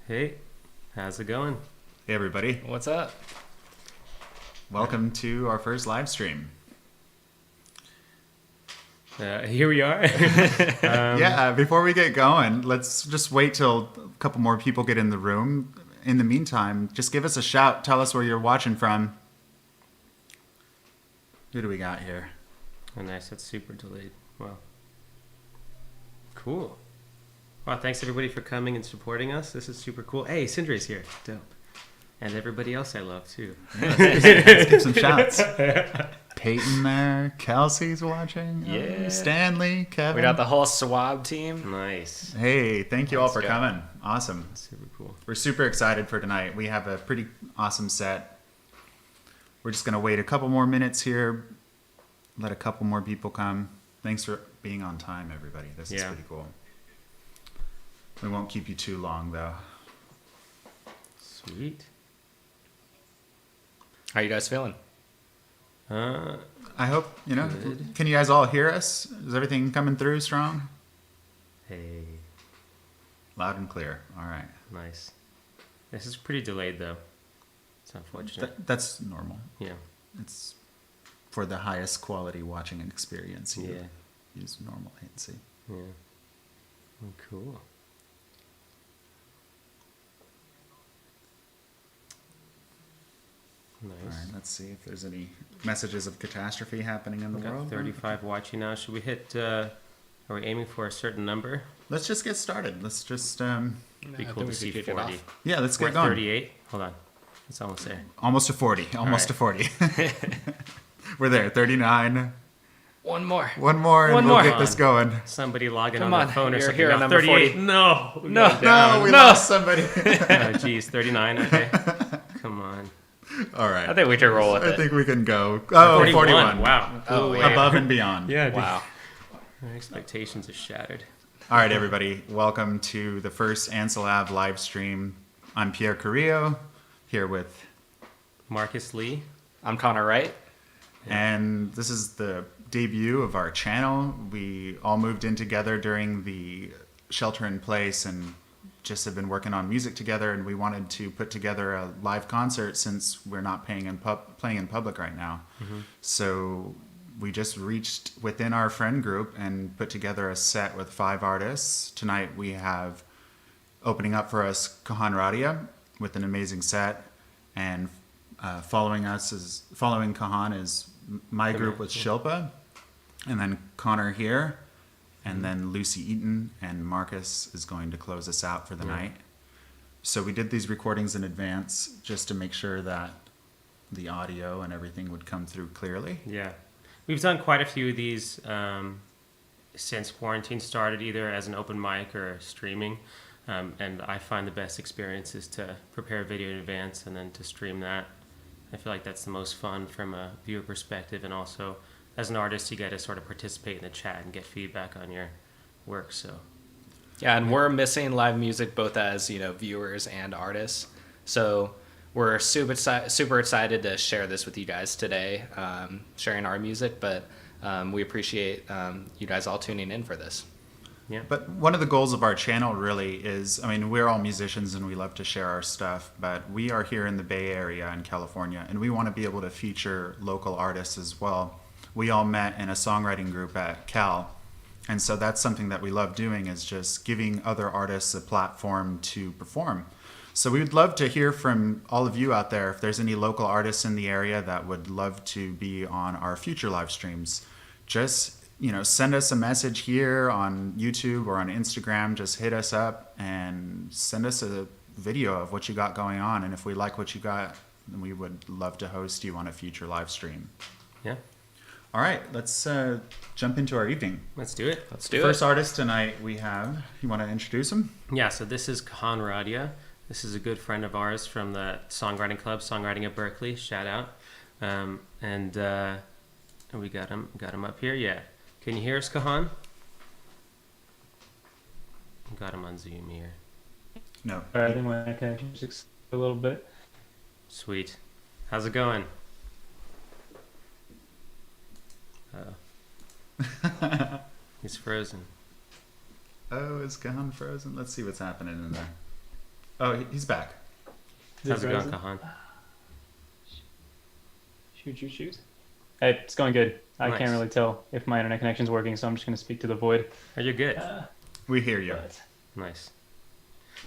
Hey, how's it going? Hey everybody, What's up? welcome to our first live stream. Here we are. Before we get going, let's just wait till a couple more people get in the room. In the meantime, just give us a shout. Tell us where you're watching from. Who do we got here? Oh, nice. That's super delayed. Wow. Cool. Wow, thanks everybody for coming and supporting us. This is super cool. Hey, Cindra's here. Dope. And everybody else I love, too. Let's give some shouts. Peyton there. Kelsey's watching. Yeah. Stanley, Kevin. We got the whole Swab team. Nice. Hey, thank you all Let's for go. coming. Awesome. Super cool. We're super excited for tonight. We have a pretty awesome set. We're just going to wait a couple more minutes here. Let a couple more people come. Thanks for being on time, everybody. This is pretty cool. We won't keep you too long, though. Sweet. How you guys feeling? I hope, Good. Can you guys all hear us? Is everything coming through strong? Hey, Loud and clear. All right. nice. This is pretty delayed, though. It's unfortunate. That's normal. Yeah. It's for the highest quality watching experience. You Yeah. use normal latency. Yeah. Oh, cool. Nice. All right, let's see if there's any messages of catastrophe happening in the We got world. 35 watching now. Should we hit, are we aiming for a certain number? Let's just get started. Let's just, Be I cool think to we see should kick it 40. off. yeah, let's We're get at going. 38. Hold on. It's almost there. Almost to 40. Almost right. to 40. We're there. 39. One more. One more and One we'll more. get this going. Somebody logging Come on on, their phone or you're something. here Now, at number 38. 40. No. No. Go down. No, we No. lost somebody. Oh, geez. 39. Okay. Come on. All right. I think we should roll with I it. think we can go. Oh, 41. Wow. Oh, Way yeah. Above and beyond. Yeah. Dude. Wow. My expectations are shattered. All right, everybody. Welcome to the first Ansel Ave live stream. I'm Pierre Carrillo, here with, Marcus Lee. I'm Connor Wright. and this is the debut of our channel. We all moved in together during the shelter in place and just have been working on music together, and we wanted to put together a live concert since we're not playing in public right now. So we just reached within our friend group and put together a set with 5 artists. Tonight we have opening up for us Kahan Radia with an amazing set, and following Kahan is my group with Shilpa, and then Connor here, and then Lucy Eaton and Marcus is going to close us out for the night. So we did these recordings in advance just to make sure that the audio and everything would come through clearly. Yeah. We've done quite a few of these since quarantine started, either as an open mic or streaming. And I find the best experience is to prepare a video in advance and then to stream that. I feel like that's the most fun from a viewer perspective, and also as an artist you get to sort of participate in the chat and get feedback on your work. So Yeah, and we're missing live music both as, viewers and artists. So we're super excited to share this with you guys today, sharing our music, but we appreciate you guys all tuning in for this. yeah. But one of the goals of our channel really is, we're all musicians and we love to share our stuff, but we are here in the Bay Area in California, and we want to be able to feature local artists as well. We all met in a songwriting group at Cal, and so that's something that we love doing, is just giving other artists a platform to perform. So we would love to hear from all of you out there if there's any local artists in the area that would love to be on our future live streams. Just send us a message here on YouTube or on Instagram. Just hit us up and send us a video of what you got going on. And if we like what you got, then we would love to host you on a future live stream. Yeah. All right, let's jump into our evening. Let's do it. Let's do First it. artist tonight we have, you want to introduce him? Yeah, so this is Kahan Radia. This is a good friend of ours from the Songwriting Club, Songwriting at Berkeley. Shout out. And we got him up here. Yeah. Can you hear us, Kahan? Got him on Zoom here. No. I think my connection's just a little bit. Sweet. How's it going? Oh. He's frozen. Oh, is Kahan frozen? Let's see what's happening in there. Oh, he's back. How's it going, present? Kahan? Shoot. Hey, it's going good. I Nice. can't really tell if my internet connection's working, so I'm just going to speak to the void. Oh, you're good. We hear you. But Nice.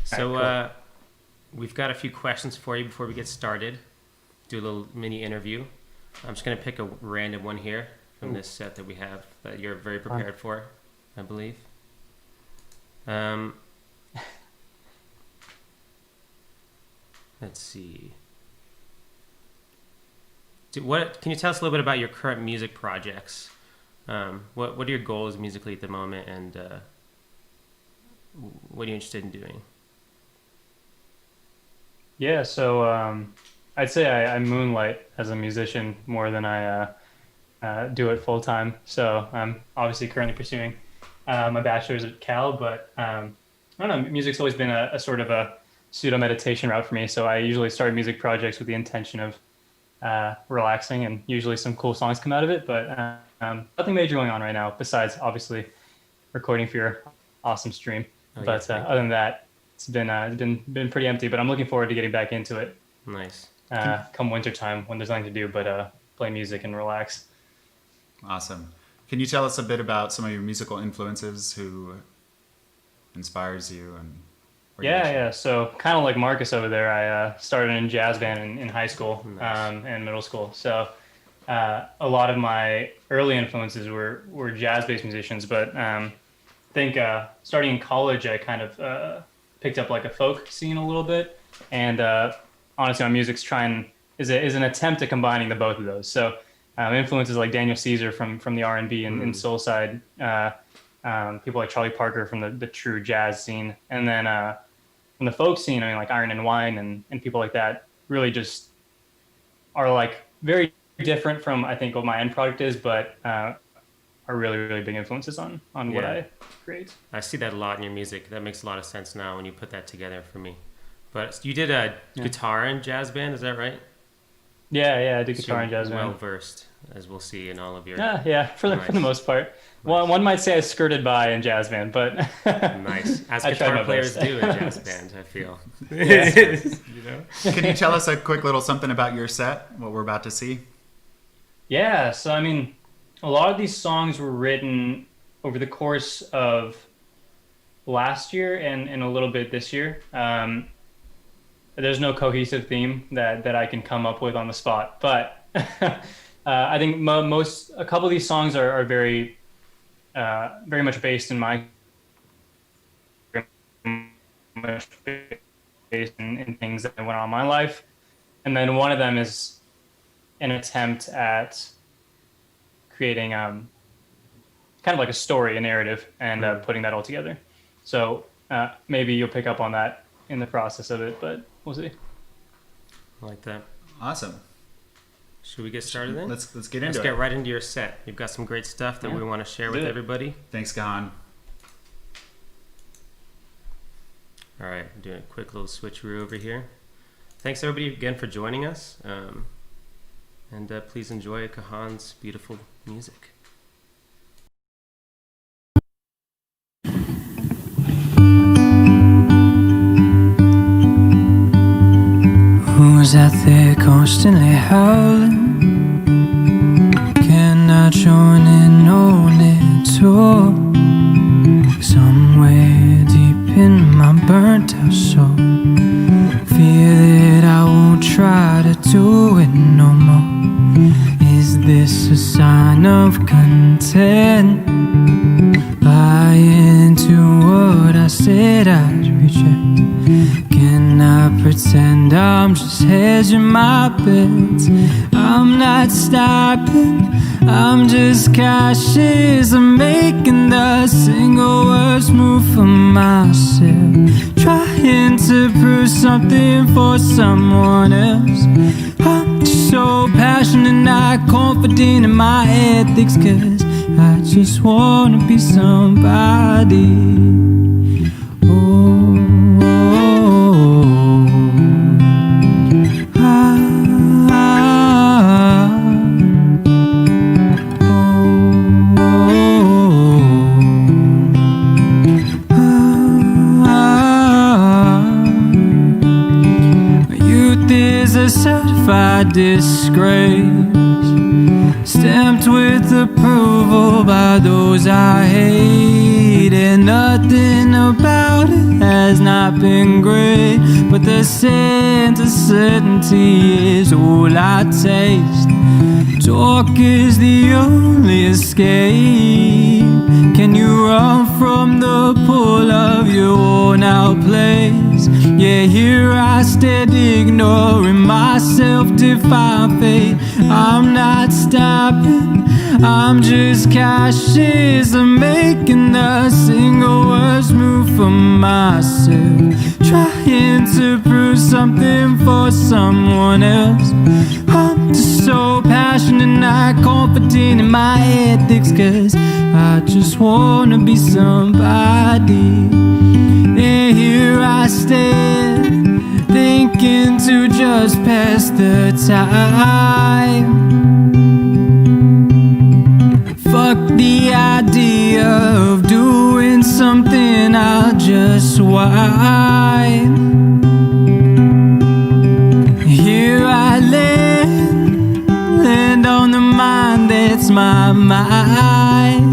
So, Alright, we've got a few questions for you before we get started. Do a little mini interview. I'm just going to pick a random one here from this set that we have that you're very prepared for, I believe. Let's see. Can you tell us a little bit about your current music projects? What are your goals musically at the moment, and what are you interested in doing? yeah, so I'd say I moonlight as a musician more than I do it full time. So I'm obviously currently pursuing my bachelor's at Cal, but I don't know, music's always been a sort of a pseudo meditation route for me. So I usually start music projects with the intention of relaxing, and usually some cool songs come out of it, but nothing major going on right now besides obviously recording for your awesome stream. Oh, But yeah, other than that, it's been pretty empty, but I'm looking forward to getting back into it nice. come wintertime when there's nothing to do but play music and relax. Awesome. Can you tell us a bit about some of your musical influences, who inspires you, and where you Yeah. So kind of like Marcus over there, I started in jazz band in high school Nice. and middle school. So a lot of my early influences were jazz-based musicians, but I think starting in college, I kind of picked up like a folk scene a little bit, and honestly, my music's is an attempt at combining the both of those. So influences like Daniel Caesar from the R&B and soul side, people like Charlie Parker from the true jazz scene, and then from the folk scene, I mean like Iron and Wine and people like that really just are like very different from I think what my end product is, but are really really big influences on what Yeah. I create. I see that a lot in your music. That makes a lot of sense now when you put that together for me. But you did a guitar and jazz band, is that right? Yeah, I do So guitar and jazz well band. versed, as we'll see in all of your. Yeah, for the Nice. most part. One might say I skirted by in jazz band, but Nice, as I tried guitar my players best. do in jazz band. I feel. Yes. You know. Can you tell us a quick little something about your set, what we're about to see? Yeah, so I mean, a lot of these songs were written over the course of last year and a little bit this year. There's no cohesive theme that I can come up with on the spot, but I think a couple of these songs are very very much based in my much based in things that went on in my life, and then one of them is an attempt at creating kind of like a story, a narrative, and putting that all together. So maybe you'll pick up on that in the process of it, but we'll see. I like that. Awesome. Should we get started then? Let's get Let's into get it. right into your set. You've got some great stuff that we want to share with Do it. everybody. Thanks, Kahan. All right, I'm doing a quick little switcheroo over here. Thanks everybody again for joining us, and please enjoy Kahan's beautiful music. Who's out there constantly howling? Can I join in on it too? Somewhere deep in my burnt out soul, fear that I won't try to do it no more. Is this a sign of content? Buy into what I said I'd reject. Can I pretend I'm just hedging my bets? I'm not stopping, I'm just cautious. I'm making the single worst move for myself, trying to prove something for someone else. I'm just so passionate, not confident in my ethics, 'cause I just wanna be somebody. Oh, certified disgrace, stamped with approval by those I hate, and nothing about it has not been great, but the sense of certainty is all I taste. Talk is the only escape. Can you run from the pull of your worn out place? Yeah, here I stand ignoring my self-defined fate. I'm not stopping, I'm just cautious. I'm making the single worst move for myself, trying to prove something for someone else. I'm just so passionate, not confident in my ethics, 'cause I just wanna be somebody. And here I stand, thinking to just pass the time. Fuck the idea of doing something, I'll just whine. Here I land on the mind that's my mind.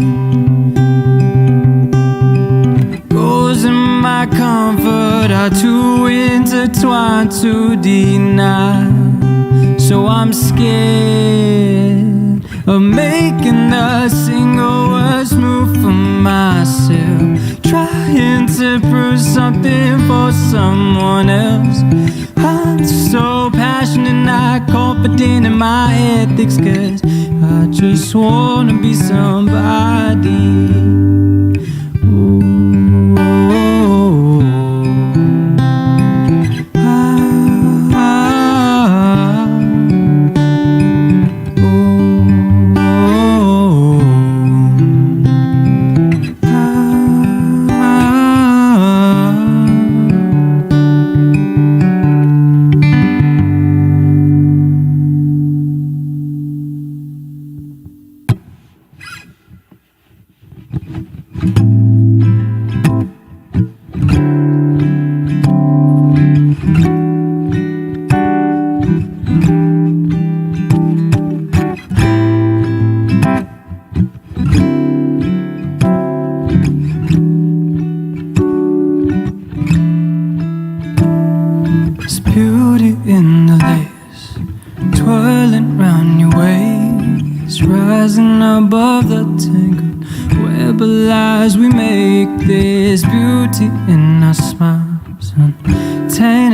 Goals and my comfort are too intertwined to deny. So I'm scared of making the single worst move for myself, trying to prove something for someone else. I'm so passionate, not confident in my ethics, 'cause I just wanna be somebody. Ooh.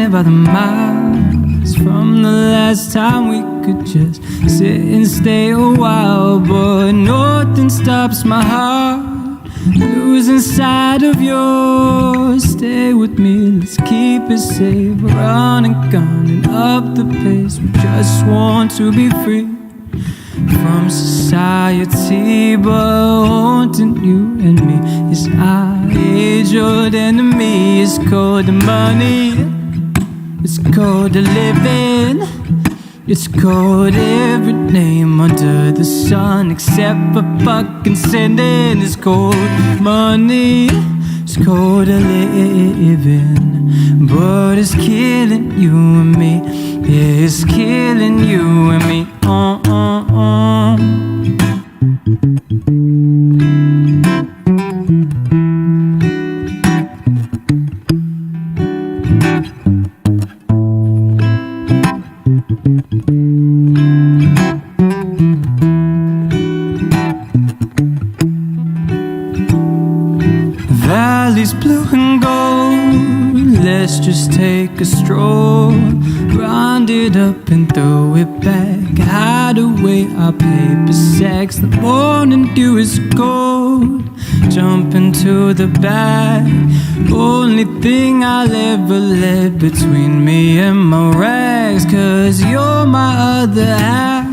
By the miles from the last time we could just sit and stay a while, but nothing stops my heart losing sight of yours. Stay with me, let's keep it safe. Running, gunning up the pace. We just want to be free from society, but haunting you and me is our age-old enemy. It's called the money, it's called the living, it's called every name under the sun except for fucking sinning. It's called money, it's called a living, but it's killing you and me. Yeah, it's killing you and me. Valley's blue and gold, let's just take a stroll. Round it up and throw it back, hide away our paper sacks. The morning dew is gold, jump into the bag. Only thing I'll ever let between me and my rags, 'cause you're my other half,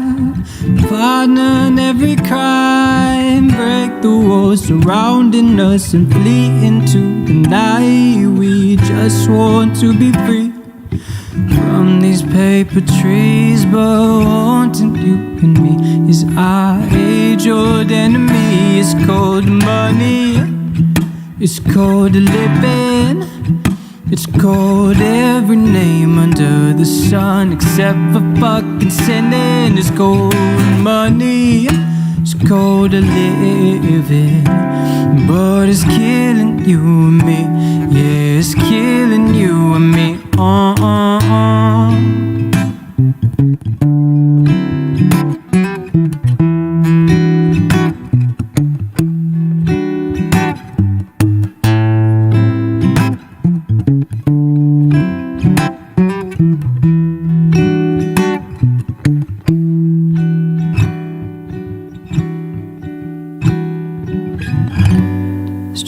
partner in every crime. Break the walls surrounding us and flee into the night. We just want to be free from these paper trees, but haunting you and me is our age-old enemy. It's called money, it's called living, it's called every name under the the sun, except for fucking sending this gold money. It's cold to live in, but it's killing you and me. Yeah, it's killing you and me.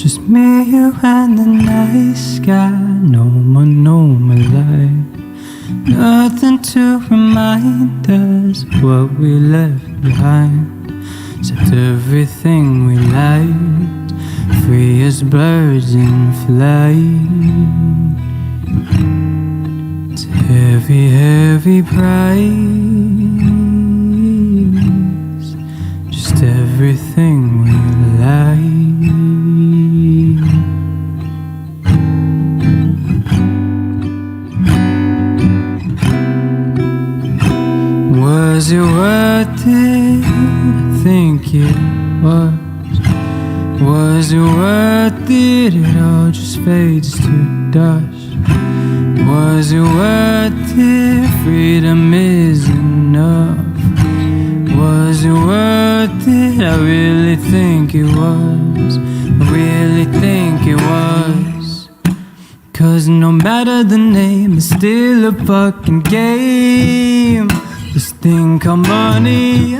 Just me, you, and the night sky. No more light. Nothing to remind us of what we left behind, except everything we liked, free as birds in flight. It's heavy, heavy price, just everything we like. Was it worth it? I think it was. Was it worth it? It all just fades to dust. Was it worth it? Freedom is enough. Was it worth it? I really think it was. I really think it was. 'Cause no matter the name, it's still a fucking game. This thing called money,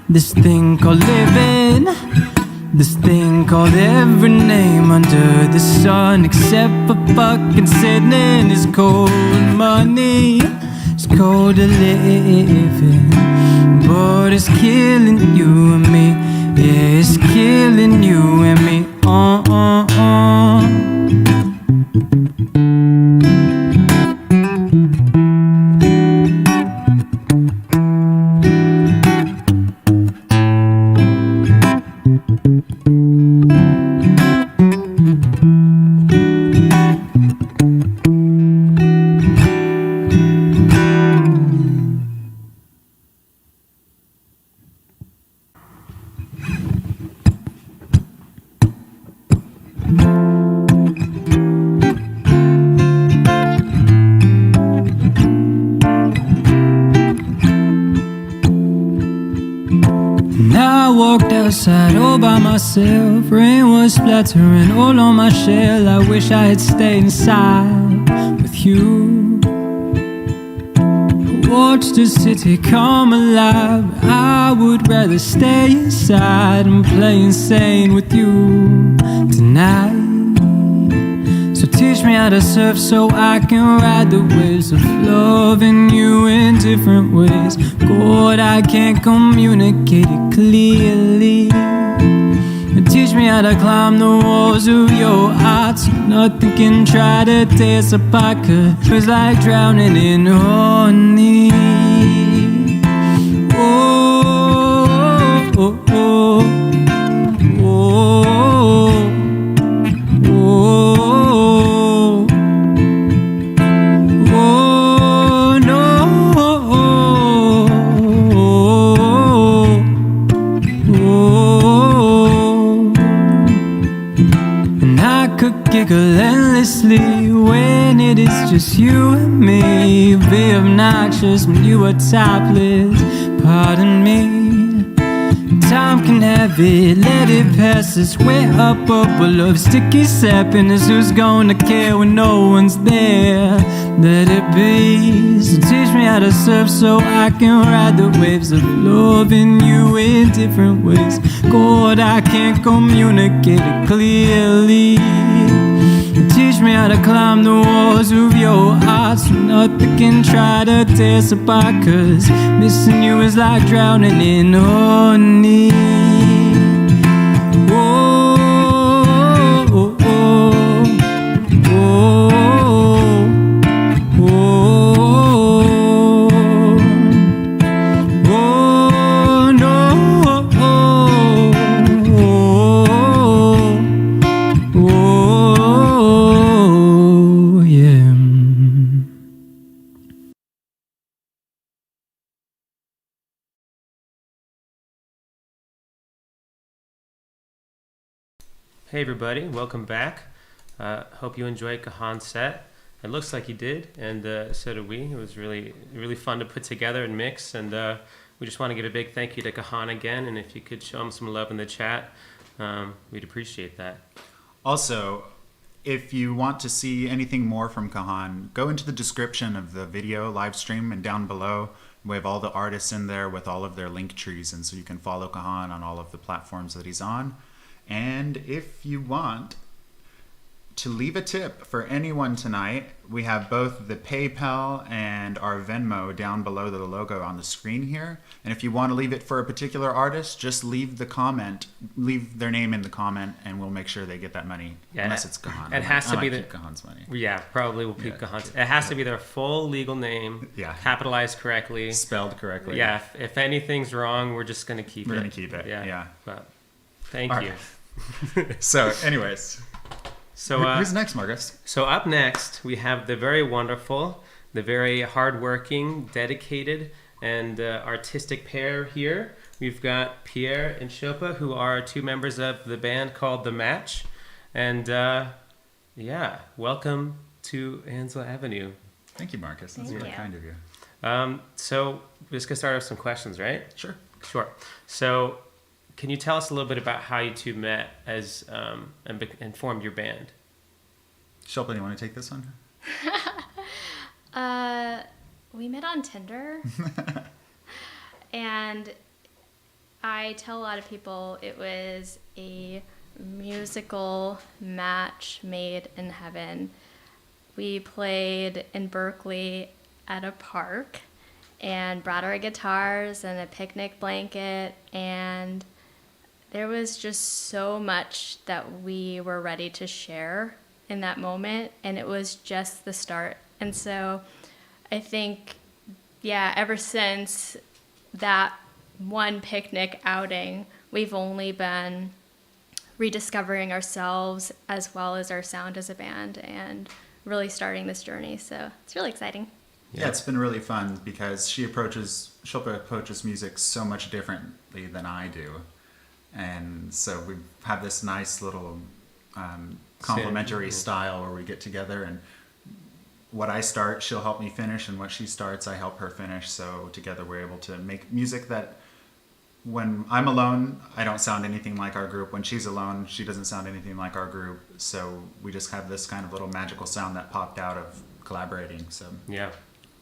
this thing called living, this thing called every name under the sun, except for fucking sitting. It's cold money, it's cold to living, but it's killing you and me. Yeah, it's killing you and me. Outside all by myself, rain was splattering all on my shell. I wish I had stayed inside with you. Watch the city come alive. I would rather stay inside and play insane with you tonight. So teach me how to surf so I can ride the waves of loving you in different ways. God, I can't communicate it clearly. And teach me how to climb the walls of your heart so nothing can try to tear us apart. 'Cause it's like drowning in honey. Oh, oh, oh, oh, oh, oh, no, and I could giggle endlessly when it is just you and me. Be obnoxious when you are topless. Pardon me. Time can have it, let it pass us. We're up a bubble of sticky happiness. Who's gonna care when no one's there? Let it be. So teach me how to surf so I can ride the waves of loving you in different ways. God, I can't communicate it clearly. Teach me how to climb the walls of your heart so nothing can try to tear us apart. 'Cause missing you is like drowning in honey. Hey everybody, welcome back. Hope you enjoyed Kahan's set. It looks like you did, and so did we. It was really fun to put together and mix, and we just want to give a big thank you to Kahan again, and if you could show him some love in the chat, we'd appreciate that. Also, if you want to see anything more from Kahan, go into the description of the video live stream, and down below we have all the artists in there with all of their link trees, and so you can follow Kahan on all of the platforms that he's on. And if you want to leave a tip for anyone tonight, we have both the PayPal and our Venmo down below the logo on the screen here. And if you want to leave it for a particular artist, just leave their name in the comment, and we'll make sure they get that money. Yeah, unless it's Kahan. It has to be keep Kahan's money. Yeah, probably we'll keep Kahan's. It has to be their full legal name, capitalized correctly, spelled correctly. Yeah, if anything's wrong, we're just gonna keep it. We're gonna keep it. Yeah. But thank All you. right. So, anyways. So who's next, Marcus? So up next, we have the very wonderful, the very hardworking, dedicated, and artistic pair here. We've got Pierre and Chopa, who are two members of the band called The Match. And welcome to Ansel Avenue. Thank you, Marcus. That's very kind of you. So we're just going to start with some questions, right? Sure. So can you tell us a little bit about how you two met as and formed your band? Shilpa, you want to take this one? We met on Tinder. And I tell a lot of people it was a musical match made in heaven. We played in Berkeley at a park and brought our guitars and a picnic blanket, and there was just so much that we were ready to share in that moment, and it was just the start. And so I think, ever since that one picnic outing, we've only been rediscovering ourselves as well as our sound as a band and really starting this journey. So it's really exciting. Yeah, it's been really fun because Shilpa approaches music so much differently than I do. And so we have this nice little complementary style where we get together, and what I start, she'll help me finish, and what she starts, I help her finish. So together we're able to make music that when I'm alone, I don't sound anything like our group. When she's alone, she doesn't sound anything like our group. So we just have this kind of little magical sound that popped out of collaborating. So yeah,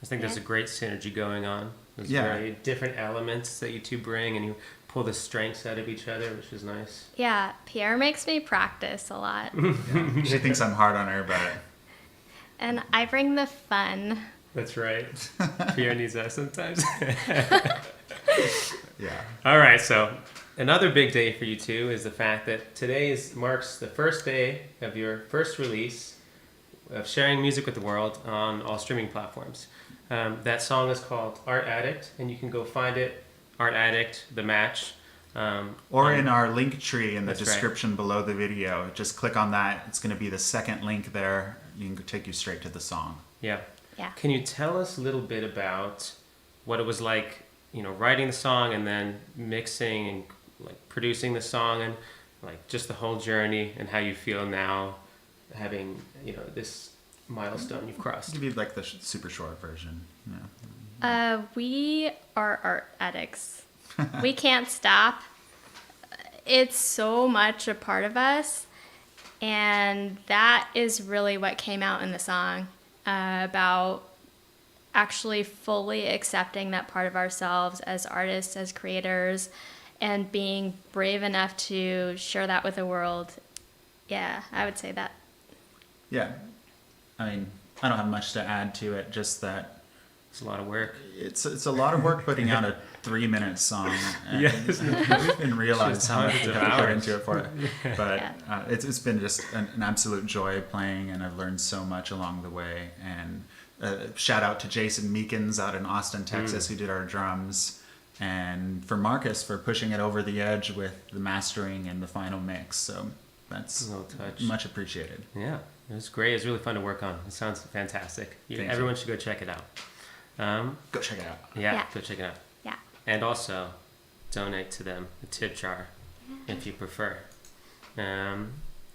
I think there's a great synergy going on. There's very different elements that you two bring, and you pull the strengths out of each other, which is nice. Yeah, Pierre makes me practice a lot. She thinks I'm hard on her, but... And I bring the fun. That's right. Pierre needs that sometimes. Yeah. All right, so another big day for you two is the fact that today marks the first day of your first release of sharing music with the world on all streaming platforms. That song is called Art Addict, and you can go find it, Art Addict, The Match. Or in our link tree in the description below the video. Just click on that. It's going to be the second link there. You can take you straight to the song. Yeah. Yeah. Can you tell us a little bit about what it was like, writing the song and then mixing and like producing the song, and like just the whole journey, and how you feel now having, this milestone you've crossed? Give you like the super short version. Yeah. We are art addicts. We can't stop. It's so much a part of us, and that is really what came out in the song, about actually fully accepting that part of ourselves as artists, as creators, and being brave enough to share that with the world. Yeah, I would say that. Yeah. I mean, I don't have much to add to it, just that it's a lot of work. It's a lot of work putting out a 3-minute song. And I didn't realize how much I put into it for it. But it's been just an absolute joy playing, and I've learned so much along the way. And shout out to Jason Meekins out in Austin, Texas, who did our drums. And for Marcus for pushing it over the edge with the mastering and the final mix. So that's much appreciated. Yeah, it was great. It was really fun to work on. It sounds fantastic. Everyone should go check it out. Go check it out. Yeah, go check it out. Yeah. And also donate to them a tip jar if you prefer.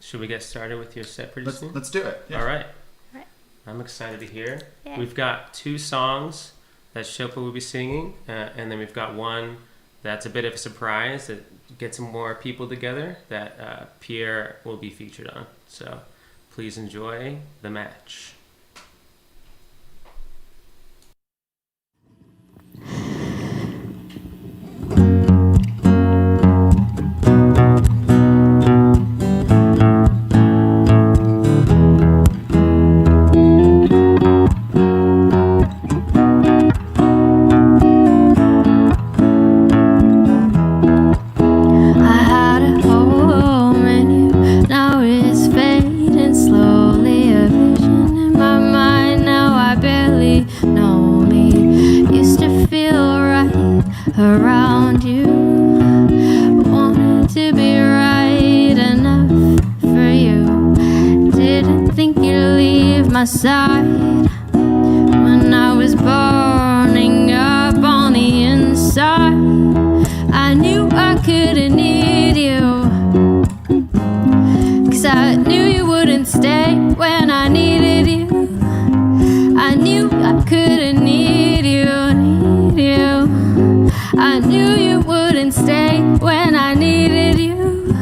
should we get started with your set producing? Let's do it. Yeah. All right. Right. I'm excited to hear. Yeah. We've got 2 songs that Shilpa will be singing, and then we've got one that's a bit of a surprise that gets more people together that Pierre will be featured on. So please enjoy the match. Around you, wanted to be right enough for you. Didn't think you'd leave my side when I was burning up on the inside. I knew I couldn't need you, 'cause I knew you wouldn't stay when I needed you. I knew I couldn't need you. I knew you wouldn't stay when I needed you.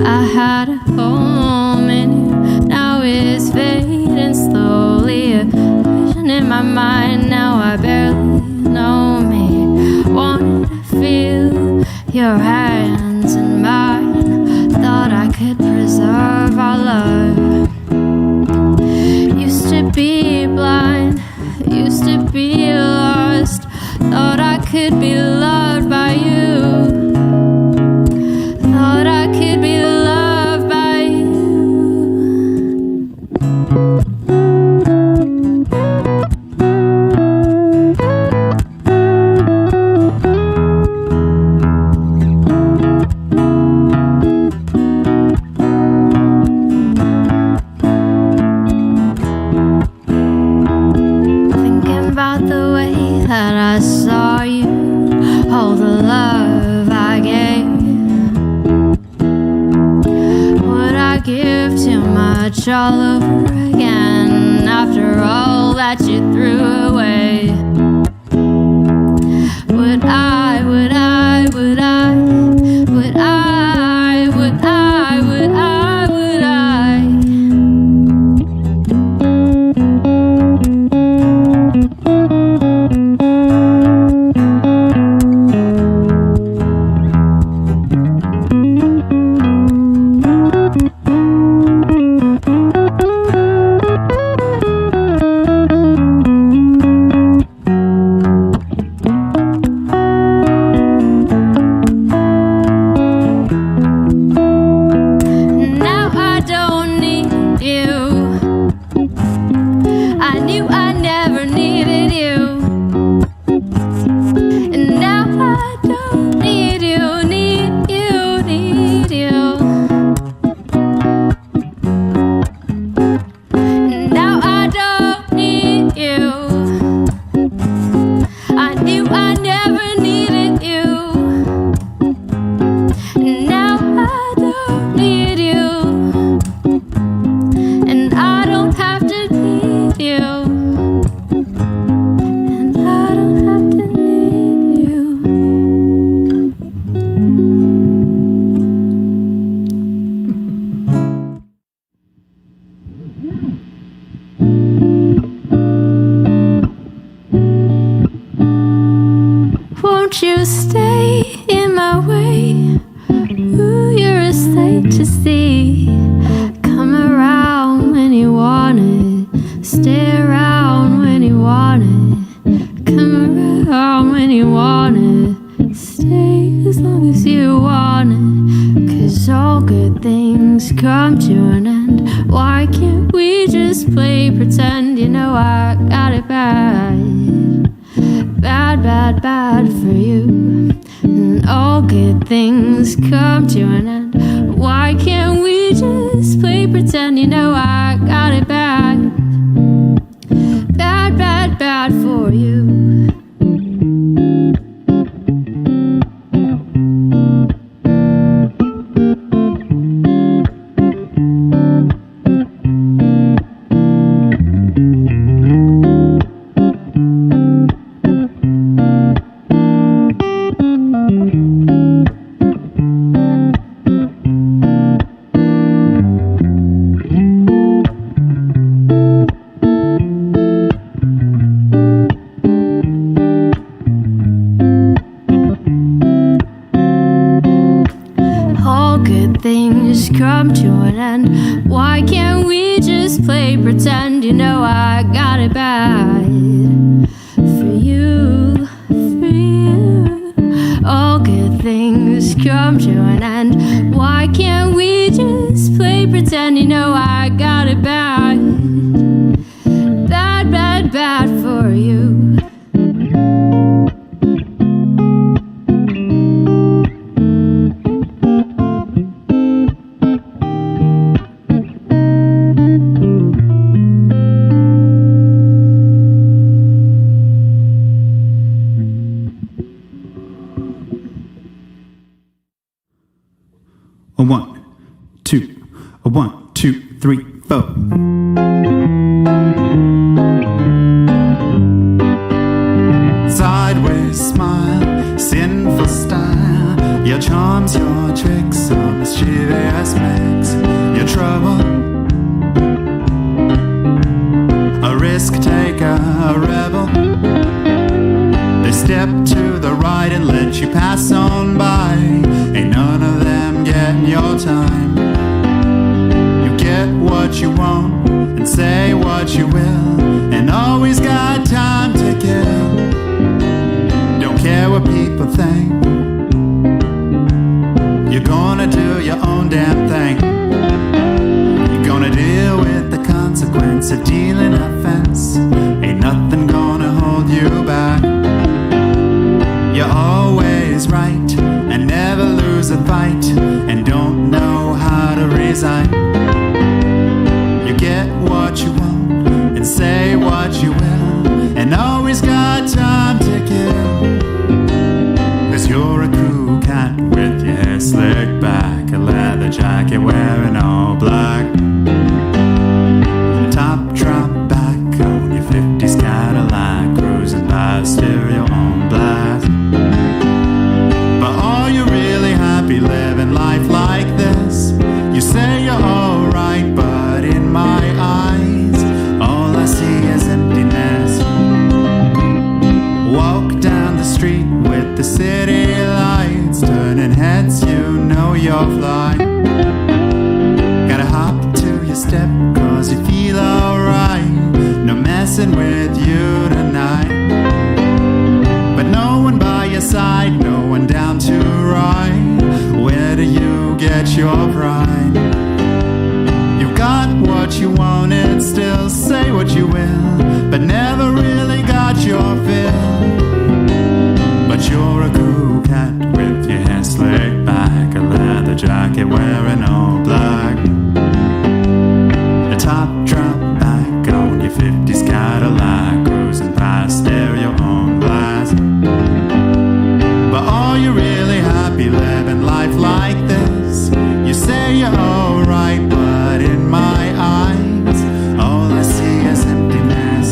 I had a home in you, now it's fading slowly. A vision in my mind, now I barely know me. Wanted to feel your hands in mine, thought I could preserve our love. Used to be blind, used to be lost, thought I could be loved by you, thought I could be loved by you. That I saw you, all the love I gave. Would I give too much all over again after all that you threw away? Would I, would I, would I, would I, would I, would I, would I? Won't you stay in my way? Ooh, you're a sight to see. Come around when you want it. Stay around when you want it. Come around when you want it. Stay as long as you want it. 'Cause all good things come to an end. Why can't we just play pretend? You know I got it bad. Bad, bad, bad for you. And all good things come to an end. Why can't we just play pretend? You know I got it bad. Bad, bad, bad for you. you know I got it bad. For you, for you. All good things come to an end. Why can't we just play pretend? You know I got it bad. Bad, bad, bad for you. A 1, 2, a 1, 2, 3, 4. Sideways smile, sinful style. Your charms, your tricks, some mischievous mix. Your trouble, a risk taker, a rebel. They step to the right and let you pass on by. Ain't none of them getting your time. You get what you want and say what you will, and always got time to kill. Don't care what people think. You're gonna do your own damn thing. You're gonna deal with the consequence of dealing offense. Ain't nothing gonna hold you back. You're always right and never lose a fight, and don't know how to resign. You get what you want and say what you will, and always got time to kill. 'Cause you're a cool cat with your hair slicked back, a leather jacket wearing all black, top drop back on your 50s Cadillac, cruising by stereo on blast. But are you really happy living life like this? You say you're alright, but in my eyes, all I see is emptiness. Walk down the street with the city lights turning heads, you know you're flying. Gotta hop to your step, 'cause you feel alright. No messing with you tonight. But no one by your side, no one down to ride. Where do you get your pride? You've got what you wanted, still say what you will, but never really got your fill. But you're a cool cat with your hair slicked back, a leather jacket wearing all black, a top drop back on your 50s Cadillac, cruising past stereo on blast. But are you really happy living life like this? You say you're alright, but in my eyes, all I see is emptiness.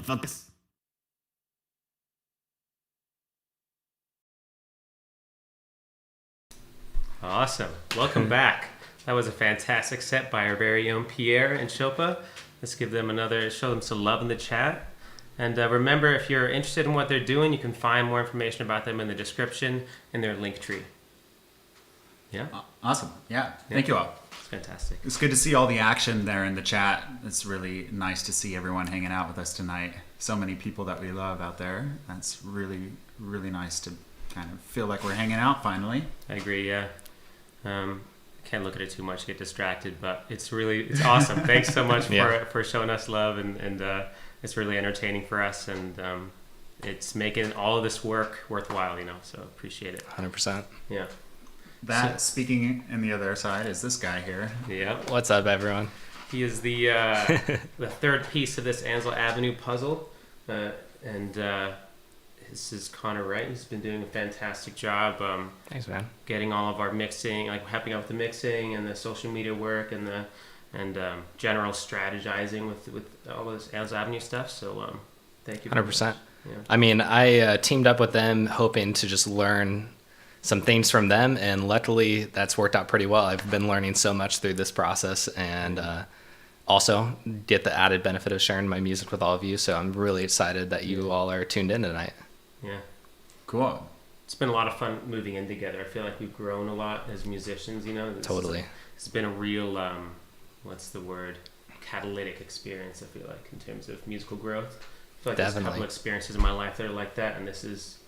motherfuckers. Awesome. Welcome back. That was a fantastic set by our very own Pierre and Shilpa. let's give them show them some love in the chat. And remember, if you're interested in what they're doing, you can find more information about them in the description in their link tree. Yeah. Awesome. Yeah. Thank you all. It's fantastic. It's good to see all the action there in the chat. It's really nice to see everyone hanging out with us tonight. So many people that we love out there. That's really, really nice to kind of feel like we're hanging out finally. I agree. Yeah. Can't look at it too much, get distracted, but it's awesome. Thanks so much for showing us love, and it's really entertaining for us, and it's making all of this work worthwhile, so appreciate it. 100%. Yeah. Speaking in the other side is this guy here. Yeah. What's up, everyone? He is the third piece of this Ansel Avenue puzzle, and this is Kahan Radia. He's been doing a fantastic job. Thanks, man. Getting all of our mixing, like helping out with the mixing and the social media work and general strategizing with all this Ansel Avenue stuff. So thank you. 100%. Yeah. I mean, I teamed up with them hoping to just learn some things from them, and luckily that's worked out pretty well. I've been learning so much through this process, and also get the added benefit of sharing my music with all of you. So I'm really excited that you all are tuned in tonight. Yeah. Cool. It's been a lot of fun moving in together. I feel like we've grown a lot as musicians, Totally. It's been a real, what's the word? Catalytic experience, I feel like, in terms of musical growth. I feel like there's a couple experiences in my life that are like that, and this is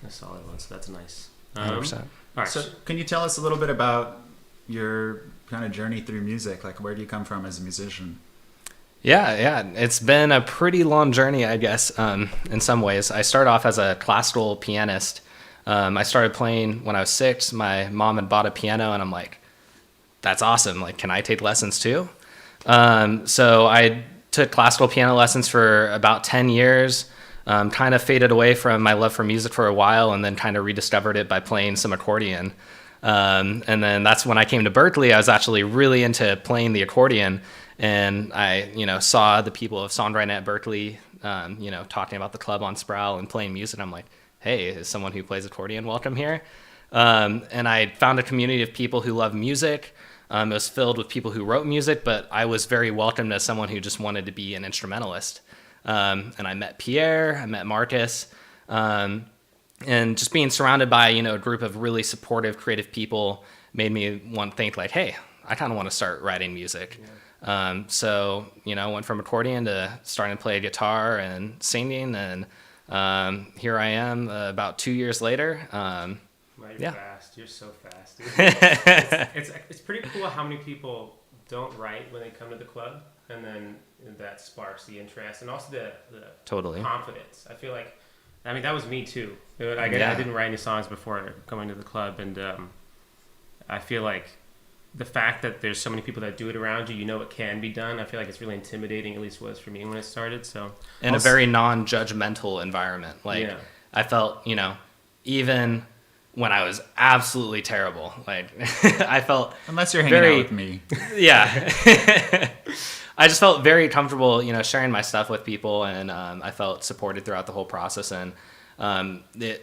a solid one, so that's nice. 100%. All right. So can you tell us a little bit about your kind of journey through music? Like, where do you come from as a musician? Yeah. It's been a pretty long journey, I guess, in some ways. I started off as a classical pianist. I started playing when I was 6. My mom had bought a piano, and I'm like, that's awesome. Like, can I take lessons too? So I took classical piano lessons for about 10 years, kind of faded away from my love for music for a while, and then kind of rediscovered it by playing some accordion. And then that's when I came to Berkeley. I was actually really into playing the accordion. And I, saw the people of songwriting at Berkeley, talking about the club on Sproul and playing music. I'm like, hey, is someone who plays accordion welcome here? And I found a community of people who love music. It was filled with people who wrote music, but I was very welcomed as someone who just wanted to be an instrumentalist. And I met Pierre, I met Marcus, and just being surrounded by, a group of really supportive, creative people made me want to think like, hey, I kind of want to start writing music. Yeah. So, went from accordion to starting to play guitar and singing, and here I am about 2 years later. You're fast. You're so fast. It's pretty cool how many people don't write when they come to the club, and then that sparks the interest and also the totally confidence. I feel like, that was me too. I didn't write any songs before going to the club, and I feel like the fact that there's so many people that do it around you, it can be done. I feel like it's really intimidating, at least was for me when it started. So, in a very non-judgmental environment. I felt, even when I was absolutely terrible, I felt unless you're hanging out with me. Yeah. I just felt very comfortable, sharing my stuff with people, and I felt supported throughout the whole process. And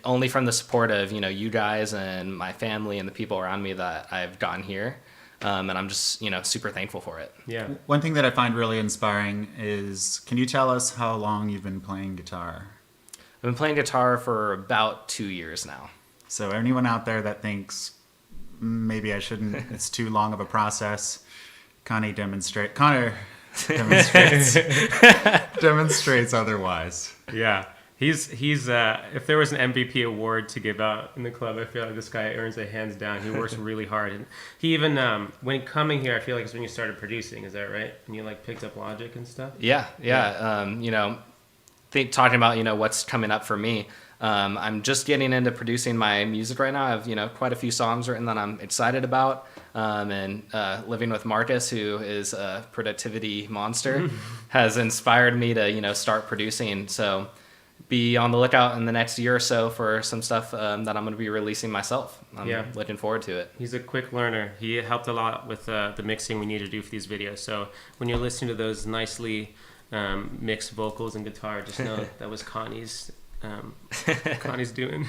only from the support of, you guys and my family and the people around me that I've gotten here. And I'm just, super thankful for it. Yeah. One thing that I find really inspiring is, can you tell us how long you've been playing guitar? I've been playing guitar for about 2 years now. So anyone out there that thinks maybe I shouldn't, it's too long of a process, Connor demonstrates otherwise. Yeah. He's if there was an MVP award to give out in the club, I feel like this guy earns it hands down. He works really hard, and he even when coming here, I feel like it's when you started producing. Is that right? And you picked up Logic and stuff. Yeah. Talking about what's coming up for me. I'm just getting into producing my music right now. I have quite a few songs written that I'm excited about, and living with Marcus, who is a productivity monster, has inspired me to start producing. So be on the lookout in the next year or so for some stuff that I'm going to be releasing myself. I'm looking forward to it. He's a quick learner. He helped a lot with the mixing we need to do for these videos. So when you're listening to those nicely mixed vocals and guitar, just know that was Connie's doing.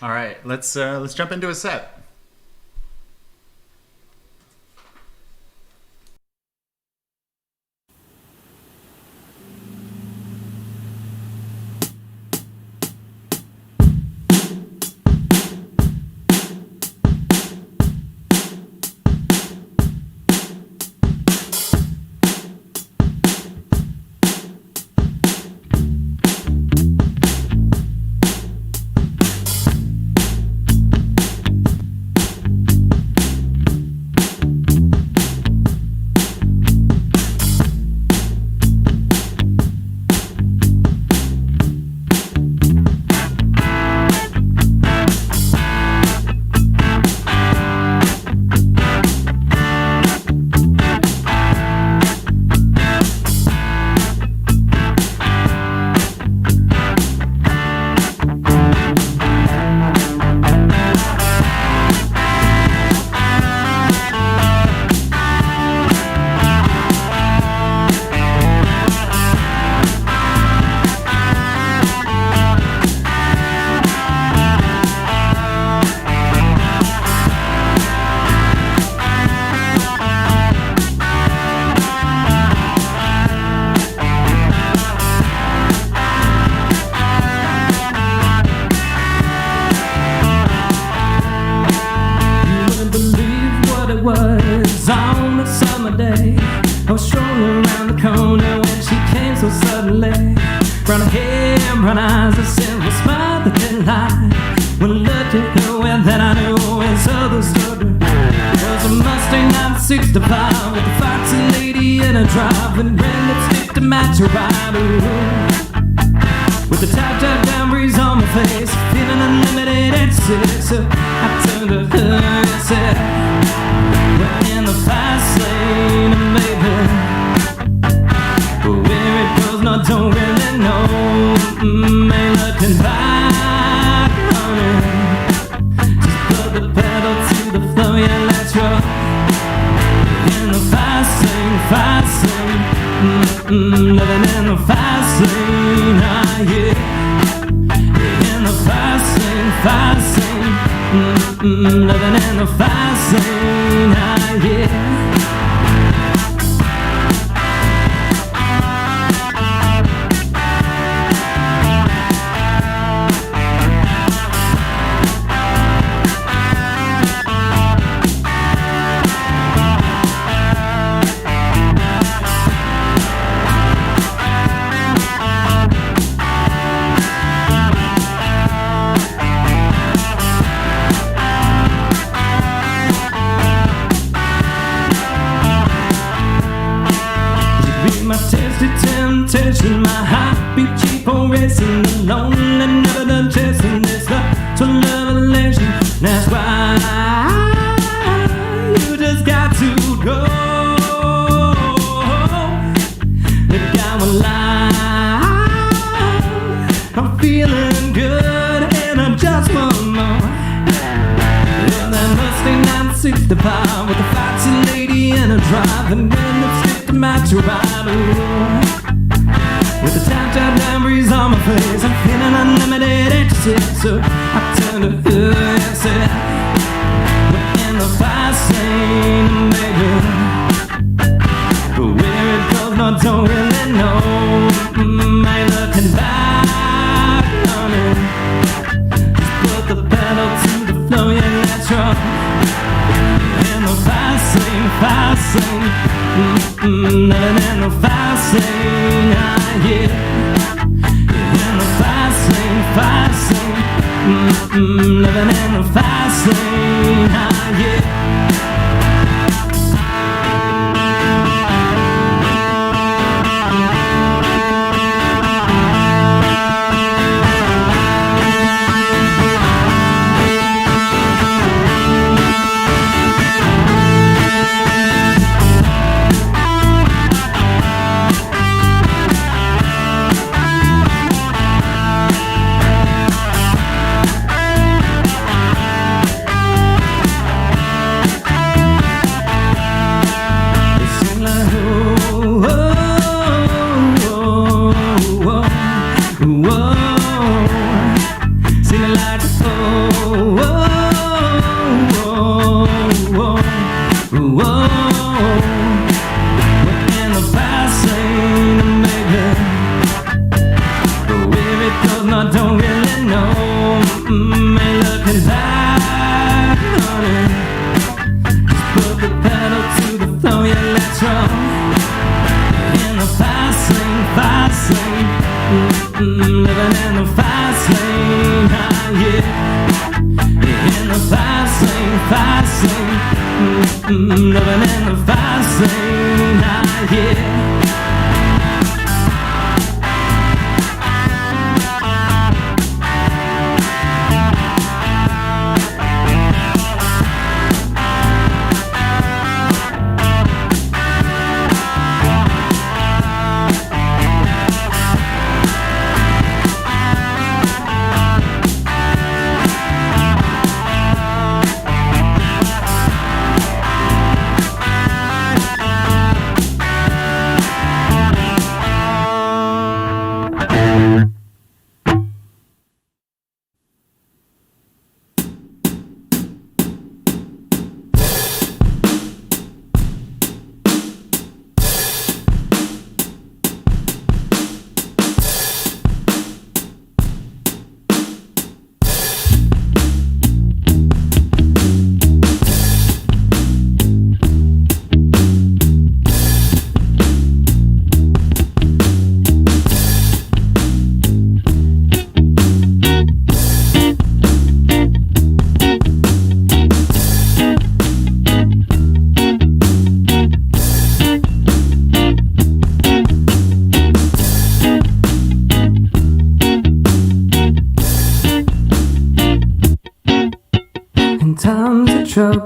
All right, let's jump into a set. suddenly. Brown hair, brown eyes, a silver smile that they lie. When I looked at her, well then I knew it's other story. It was a Mustang 965 with a foxy lady in a drive and red lipstick to match her ride. With the top down breeze on my face, feeling unlimited ecstasy. So I turned to her and said, we're in the fast lane, baby. But where it goes, no, don't really know. Ain't looking back, honey. Just put the pedal to the floor, yeah, let's roll. In the fast lane, living in the fast lane, ah, yeah. In the fast lane, living in the fast lane, ah, yeah. Temptation, my heartbeat keep on racing alone and never done chasing this love to revelation. That's why you just got to go. The guy will lie. I'm feeling good and I just want more. In that Mustang 965 with a foxy lady in a drive and red lipstick to match your ride. With the down breeze on my face, I'm feeling unlimited ecstasy. So I turned to her and said, we're in the fast lane, baby. But where it goes, no, don't really know. Ain't looking back, honey. Just put the pedal to the floor, yeah, let's roll. In the fast lane, living in the fast lane, ah, yeah. In the fast lane, living in the fast lane, ah, yeah. Living in the fast lane, ah, yeah.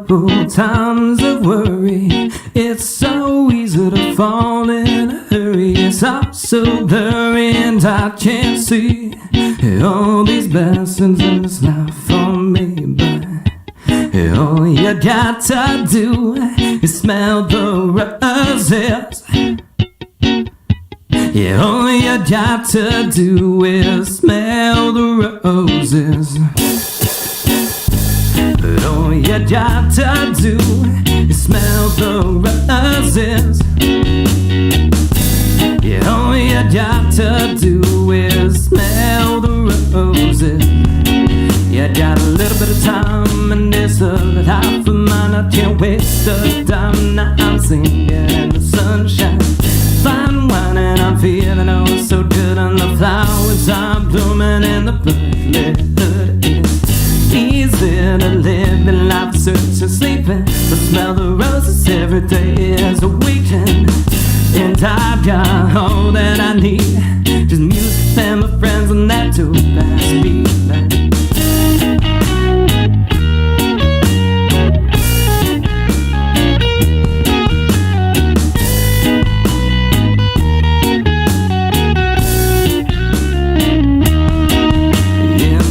trouble, times of worry. It's so easy to fall in a hurry. It's all so blurry and I can't see all these blessings in this life for me. But all you got to do is smell the roses. Yeah, all you got to do is smell the roses. But all you got to do is smell the roses. Yeah, all you got to do is smell the roses. Yeah, I got a little bit of time and this life of mine. I can't waste the time. Now I'm singing in the sunshine, fine wine, and I'm feeling oh so good. And the flowers are blooming in the bloodlet. It's easy to live in life, searching, sleeping, but smell the roses every day is a weekend. And I've got all that I need, just music and my friends and that too fast beat.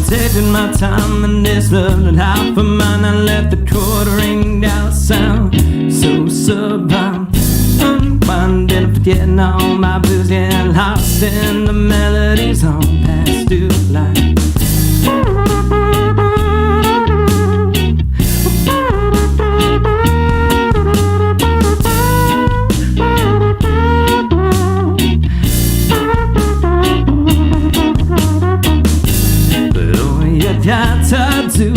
Taking my time in this lovely life of mine. I let the chord ring down, sound so sublime. Unwinding, forgetting all my blues, getting lost in the melodies on past due life. Got to do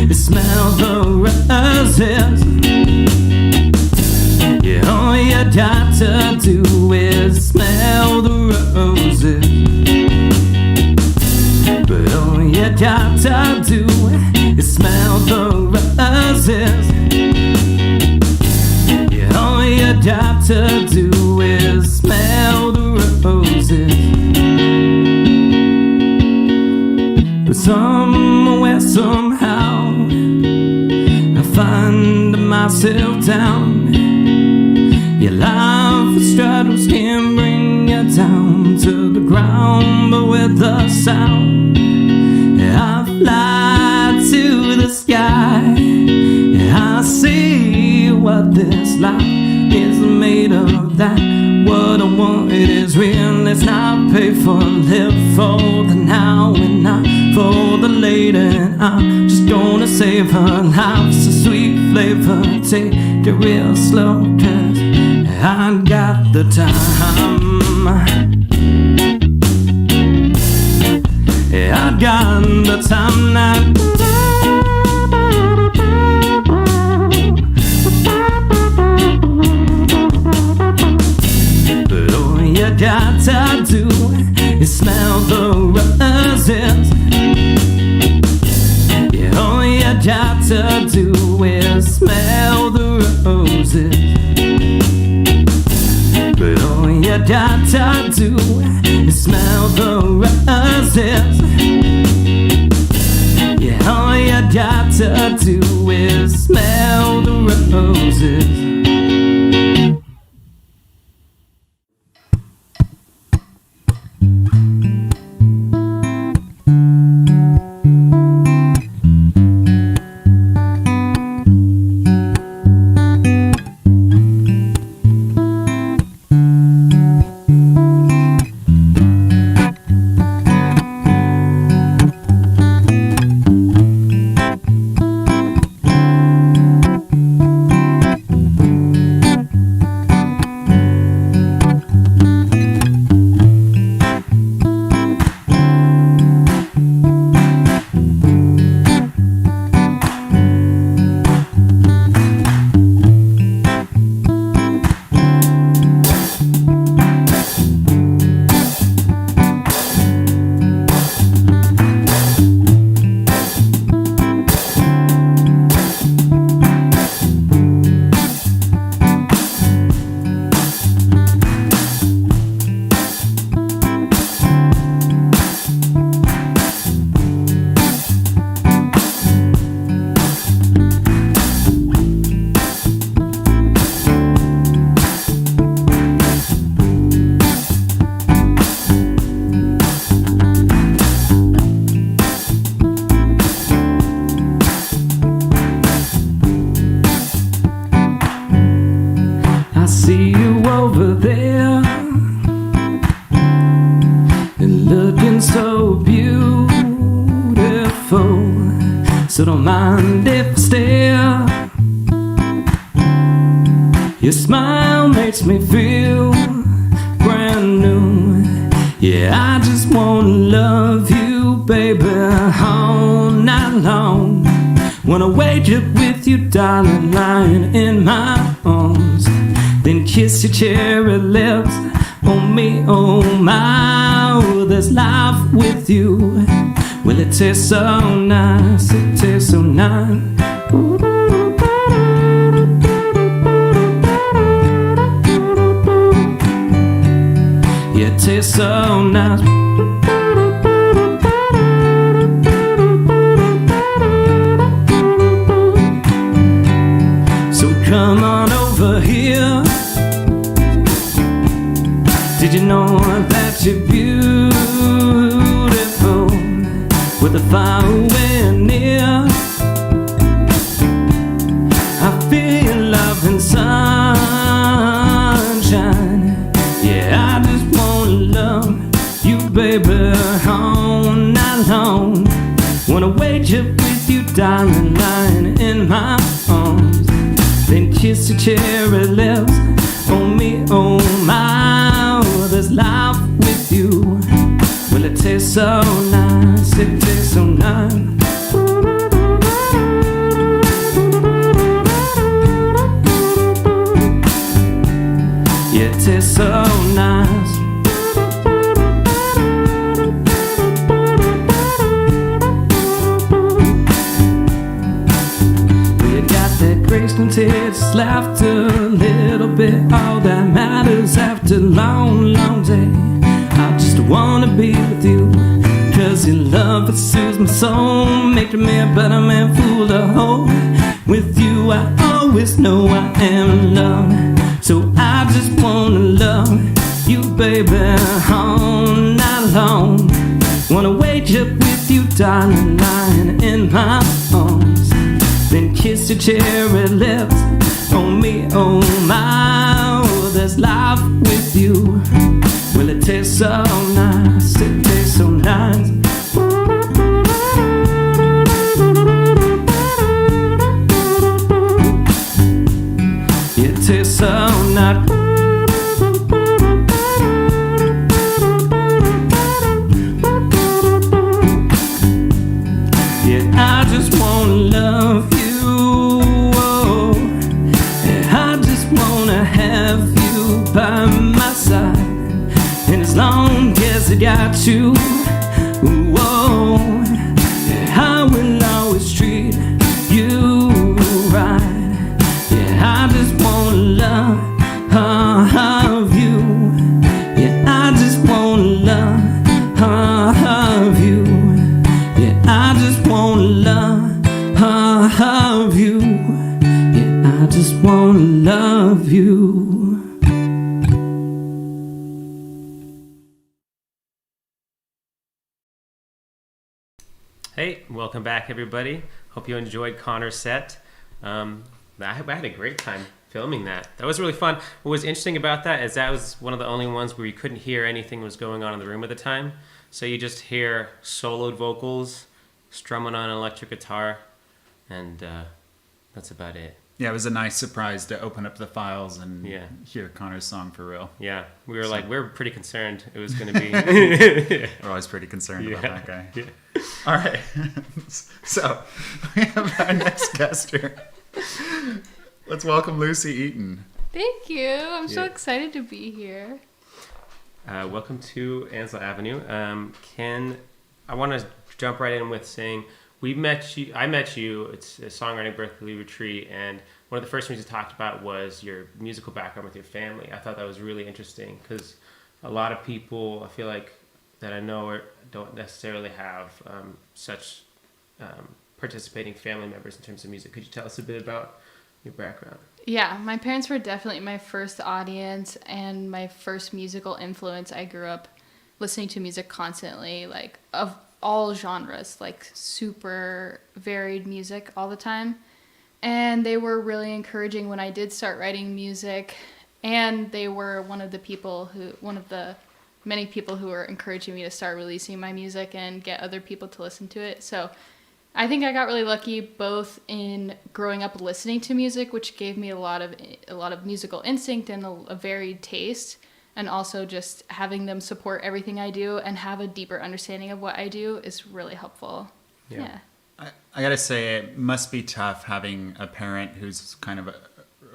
is smell the roses. Yeah, all you got to do is smell the roses. But all you got to do is smell the roses. Yeah, all you got to do is smell the roses. But somewhere, somehow, I find myself down. Your life struggles can bring you down to the ground, but with a sound, I fly to the sky. I see what this life is made of. That what I want, it is real. It's not paid for, live for the now and not for the later. And I'm just gonna save her life's a sweet flavor. Take it real slow, 'cause I got the time. I got the time now. You got to do is smell the roses. Yeah, all you got to do is smell the roses. But all you got to do is smell the roses. Yeah, all you got to do is smell the roses. don't mind if I stare. Your smile makes me feel brand new. Yeah, I just wanna love you, baby, all night long. Wanna wake up with you, darling, lying in my arms. Then kiss your cherry lips on me, oh my. Oh, there's life with you. Well, it tastes so nice, it tastes so nice. Yeah, it tastes so nice. So come on over here. Did you know that you're beautiful with a far away near? I feel love and sunshine. Yeah, I just wanna love you, baby, all night long. Wanna wake up with you, darling, lying in my arms. Then kiss your cherry lips on me, oh my. Oh, there's life with you. Well, it tastes so nice, it tastes so nice. Yeah, it tastes so nice. You got that grace and tears, laughter, a little bit, all that matters after a long, long day. I just wanna be with you, 'cause your love, it soothes my soul, making me a better man, full of hope. With you I always know I am loved, so I just wanna love you, baby, all night long. Wanna wake up with you, darling, lying in my arms. Then kiss your cherry lips on me, oh my. Oh, there's life with you. Well, it tastes so nice, it tastes so nice. It tastes so nice. Yeah, I just wanna love you, oh. Yeah, I just wanna have you by my side. And as long as I got you, whoa, yeah, I will always treat you right. Yeah, I just wanna love you. Yeah, I just wanna love you. Yeah, I just wanna love you. Yeah, I just wanna love you. Hey, welcome back, everybody. Hope you enjoyed Connor's set. I had a great time filming that. That was really fun. What was interesting about that is that was one of the only ones where you couldn't hear anything was going on in the room at the time. So you just hear soloed vocals, strumming on an electric guitar, and that's about it. Yeah, it was a nice surprise to open up the files and Yeah. hear Connor's song for real. Yeah, we were we're pretty concerned it was going to be... We're always pretty concerned about that guy. Yeah. All right. So, we have our next guest here. Let's welcome Lucy Eaton. Thank you. I'm so Yeah. excited to be here. Welcome to Ansel Avenue. I want to jump right in with saying I met you. It's a songwriting Berkeley retreat, and one of the first things you talked about was your musical background with your family. I thought that was really interesting because a lot of people I feel like that I know don't necessarily have such participating family members in terms of music. Could you tell us a bit about your background? Yeah, my parents were definitely my first audience and my first musical influence. I grew up listening to music constantly, like of all genres, like super varied music all the time. And they were really encouraging when I did start writing music. And they were one of the many people who were encouraging me to start releasing my music and get other people to listen to it. So I think I got really lucky both in growing up listening to music, which gave me a lot of musical instinct and a varied taste, and also just having them support everything I do and have a deeper understanding of what I do is really helpful. Yeah. I gotta say, it must be tough having a parent who's kind of a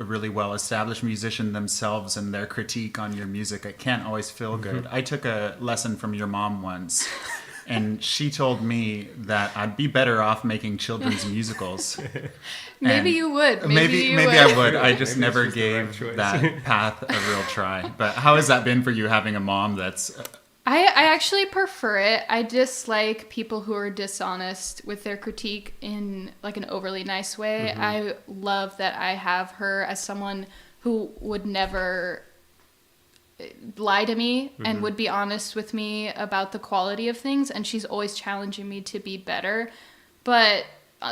really well-established musician themselves, and their critique on your music, it can't always feel good. I took a lesson from your mom once, and she told me that I'd be better off making children's musicals. Maybe you would. Maybe I would. I just never gave that path a real try. But how has that been for you, having a mom that's... I actually prefer it. I dislike people who are dishonest with their critique in like an overly nice way. I love that I have her as someone who would never lie to me and would be honest with me about the quality of things, and she's always challenging me to be better. But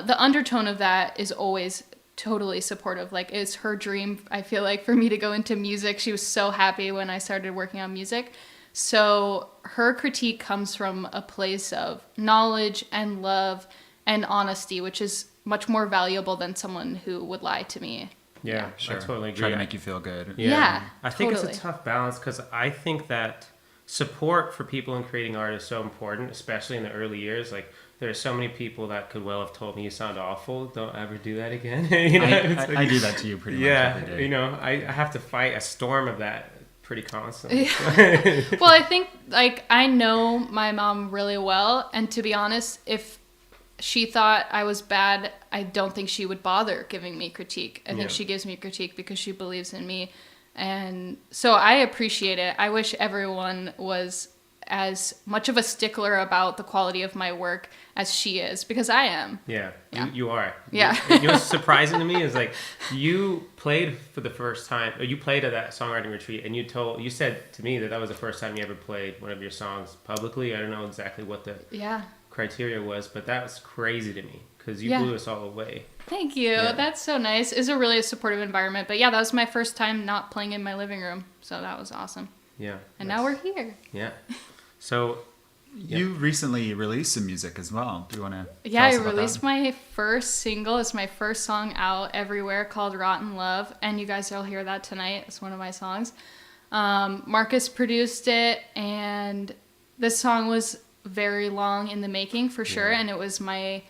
the undertone of that is always totally supportive. Like, it's her dream, I feel like, for me to go into music. She was so happy when I started working on music. So her critique comes from a place of knowledge and love and honesty, which is much more valuable than someone who would lie to me. Yeah, Sure. I totally agree. Try to make you feel good. Yeah, I think totally. it's a tough balance, because I think that support for people in creating art is so important, especially in the early years. Like, there are so many people that could well have told me you sound awful. Don't ever do that again. I do that to you pretty much every day. I have to fight a storm of that pretty constantly. Well, I think, like, I know my mom really well, and to be honest, if she thought I was bad, I don't think she would bother giving me critique. I think she gives me critique because she believes in me, and so I appreciate it. I wish everyone was as much of a stickler about the quality of my work as she is, because I am. Yeah. Yeah. You are. Yeah. You know what's surprising to me is, like, you played for the first time, or you played at that songwriting retreat, and you said to me that was the first time you ever played one of your songs publicly. I don't know exactly what the criteria was, but that was crazy to me, because you blew us all away. Thank you. Yeah. That's so nice. It's a really supportive environment. But yeah, that was my first time not playing in my living room, so that was awesome. Yeah. And now we're here. Yeah. So you recently released some music as well. Do you want to? Yeah, I released my first single. It's my first song out everywhere, called Rotten Love, and you guys will hear that tonight. It's one of my songs. Marcus produced it, and this song was very long in the making, for sure, and it was my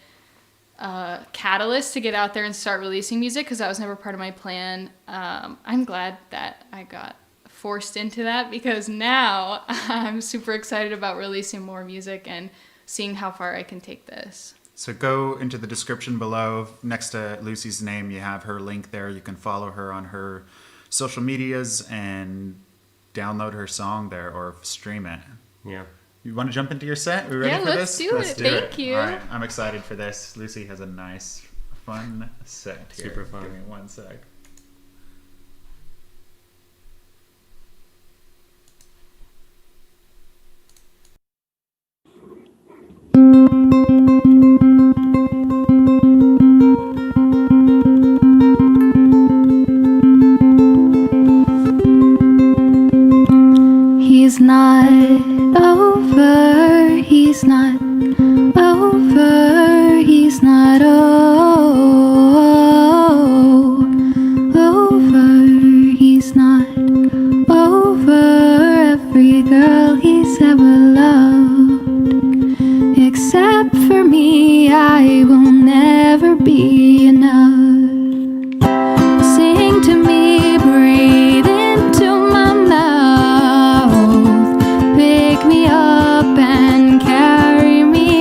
catalyst to get out there and start releasing music, because that was never part of my plan. I'm glad that I got forced into that, because now I'm super excited about releasing more music and seeing how far I can take this. So go into the description below. Next to Lucy's name, you have her link there. You can follow her on her social medias and download her song there, or stream it. Yeah. You want to jump into your set? We ready for let's this? do it. Thank you. All right, I'm excited for this. Lucy has a nice, fun set here. Super fun. Give me one sec. He's not over, he's not over, he's not over, he's not over every girl he's ever loved. Except for me, I will never be enough. Sing to me, breathe into my mouth, pick me up and carry me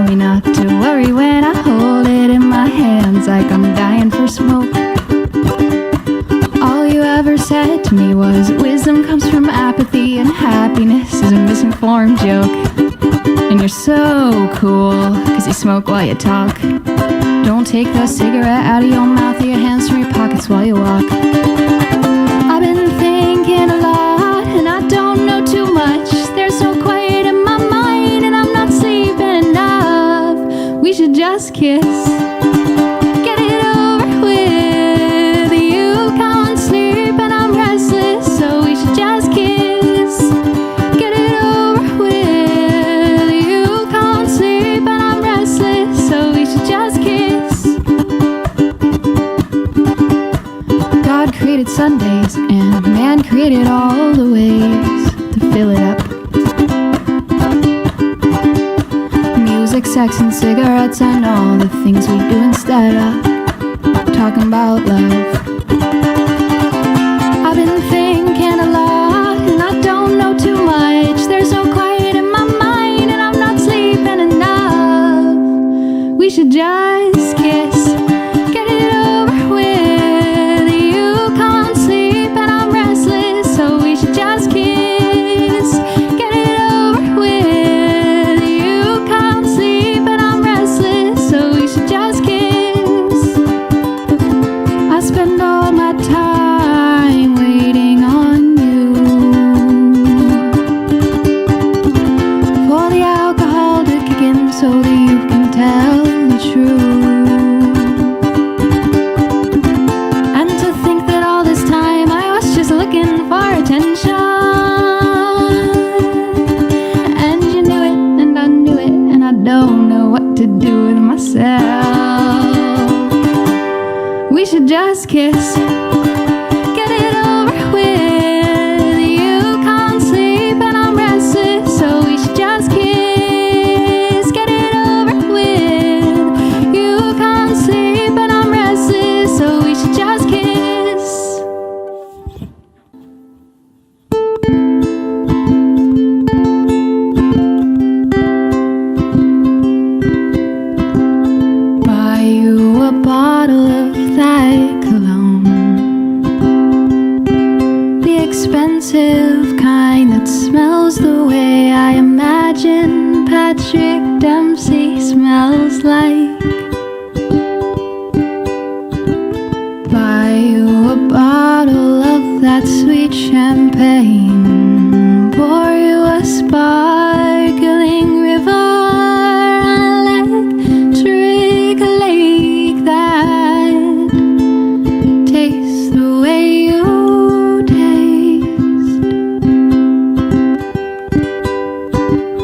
tell me not to worry when I hold it in my hands like I'm dying for smoke. All you ever said to me was wisdom comes from apathy and happiness is a misinformed joke. And you're so cool, cause you smoke while you talk. Don't take the cigarette out of your mouth or your hands from your pockets while you walk. I've been thinking a lot and I don't know too much. There's no quiet in my mind and I'm not sleeping enough. We should just kiss. Get it over with. You can't sleep and I'm restless, so we should just kiss. Get it over with. You can't sleep and I'm restless, so we should just kiss. God created Sundays and man created all the ways to fill it up. Music, sex, and cigarettes and all the things we do instead of talking about love. I've been thinking a lot and I don't know too much. There's no quiet in my mind and I'm not sleeping enough. We should just kiss. Get it over with. You can't sleep and I'm restless, so we should just kiss. Get it over with. You can't sleep and I'm restless, so we should just kiss. I spend all my time waiting on you for the alcohol to kick in so that you can tell the truth. And to think that all this time I was just looking for attention. And you knew it and I knew it and I don't know what to do with myself. We should just kiss. Get it over with. You can't sleep and I'm restless, so we should just kiss. Get it over with. You can't sleep and I'm restless, so we should just kiss. Buy you a bottle of that cologne, the expensive kind that smells the way I imagine Patrick Dempsey smells like. Buy you a bottle of that sweet champagne, pour you a sparkling river, electric lake that tastes the way you taste.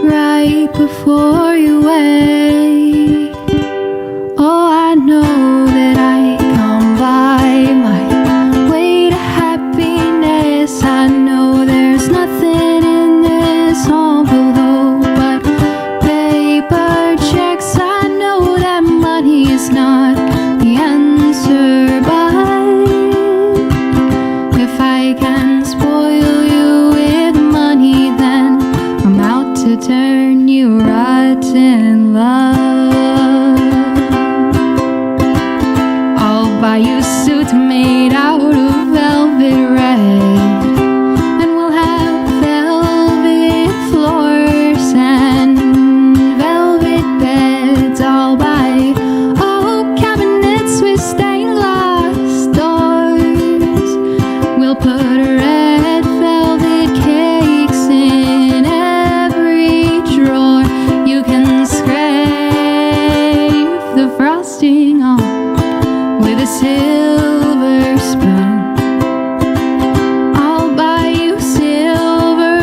Right before you wake, oh, I know that I come by my way to happiness. I know there's nothing in this envelope but paper checks. I know that money is not the answer, but if I can spoil you with money, then I'm out to turn you rotten, love. I'll buy you a suit made out of velvet red, and we'll have velvet floors and velvet beds. I'll buy oak cabinets with stained glass doors. We'll put red velvet cakes in every drawer. You can scrape the frosting off with a silver spoon. I'll buy you silver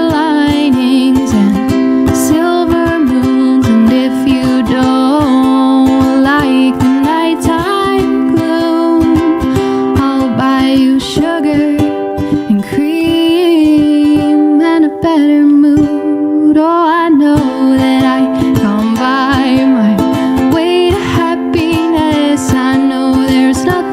linings and silver moons. And if you don't like the nighttime gloom, I'll buy you sugar and cream and a better mood. Oh, I know that I come by my way to happiness. I know there's nothing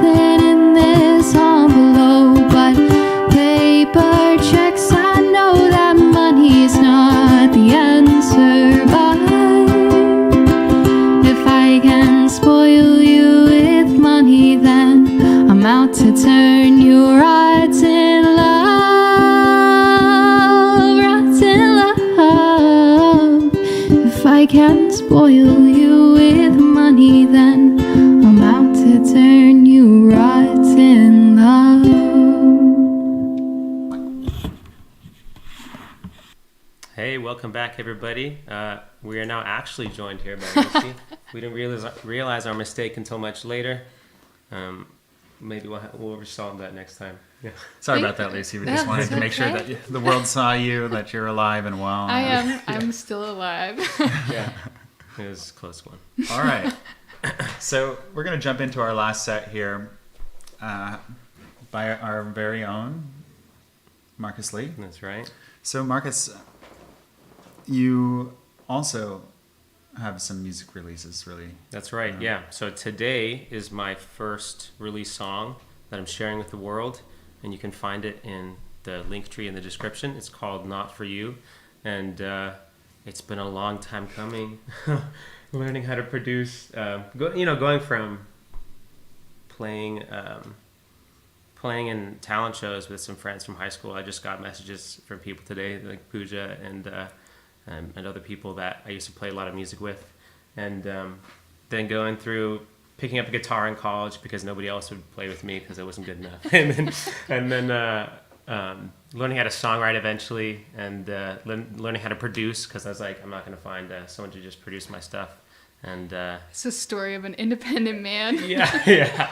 money, then I'm out to turn you right in love, right in love. If I can't spoil you with money, then I'm out to turn you right in love. Hey, welcome back, everybody. We are now actually joined here by Lucy. We didn't realize our mistake until much later. Maybe we'll resolve that next time. Yeah. Sorry about that, Lucy. We just wanted to make sure that the world saw you, that you're alive and well. I'm still alive. Yeah. It was a close one. All right. So we're going to jump into our last set here by our very own Marcus Lee. That's right. So Marcus, you also have some music releases, really. That's right, yeah. So today is my first release song that I'm sharing with the world, and you can find it in the link tree in the description. It's called Not For You, and it's been a long time coming, learning how to produce, going from playing in talent shows with some friends from high school. I just got messages from people today, like Pooja and other people that I used to play a lot of music with, and then going through picking up a guitar in college because nobody else would play with me because I wasn't good enough, and then learning how to songwrite eventually, and learning how to produce because I was like, I'm not going to find someone to just produce my stuff, and It's a story of an independent man. yeah,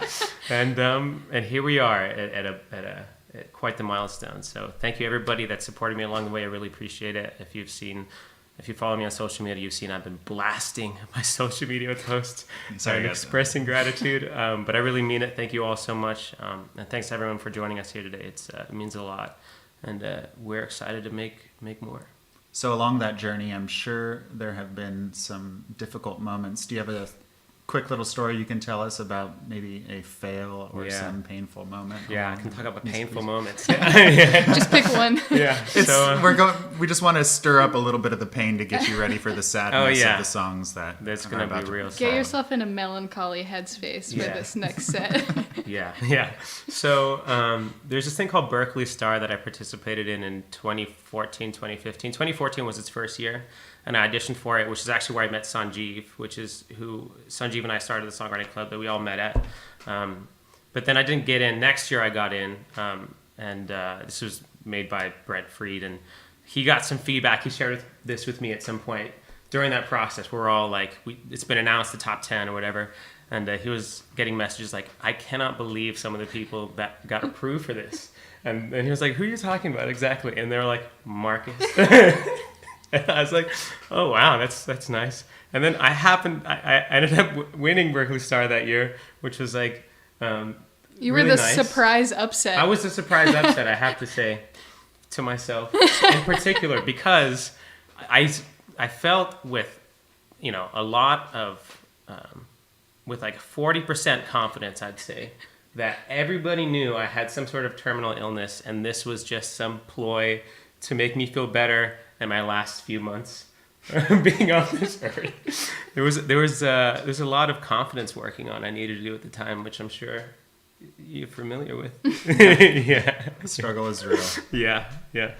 and here we are at quite the milestone. So thank you everybody that supported me along the way. I really appreciate it. If you follow me on social media, you've seen I've been blasting my social media posts and expressing gratitude. But I really mean it. Thank you all so much. And thanks to everyone for joining us here today. It means a lot. And we're excited to make more. So along that journey, I'm sure there have been some difficult moments. Do you have a quick little story you can tell us about maybe a fail or some painful moment? Yeah, I can talk about painful moments. Just pick one. Yeah. We just want to stir up a little bit of the pain to get you ready for the sadness of the songs that's going to be real. Get yourself in a melancholy headspace for this next set. Yeah. So there's this thing called Berkeley Star that I participated in 2014, 2015. 2014 was its first year. And I auditioned for it, which is actually where I met Sanjeev, which is who Sanjeev and I started the songwriting club that we all met at. But then I didn't get in. Next year I got in, and this was made by Brent Freed, and he got some feedback. He shared this with me at some point during that process. We're all like, it's been announced the top 10 or whatever, and he was getting messages like, I cannot believe some of the people that got approved for this. And he was like, who are you talking about exactly? And they were like, Marcus. And I was like, oh, wow, that's nice. And then I ended up winning Berkeley Star that year, which was like you were really the nice. Surprise upset. I was the surprise upset, I have to say, to myself in particular, because I felt with, a lot of, with like 40% confidence, I'd say, that everybody knew I had some sort of terminal illness, and this was just some ploy to make me feel better in my last few months being on this earth. There's a lot of confidence working on I needed to do at the time, which I'm sure you're familiar with. Yeah. The struggle is real. Yeah.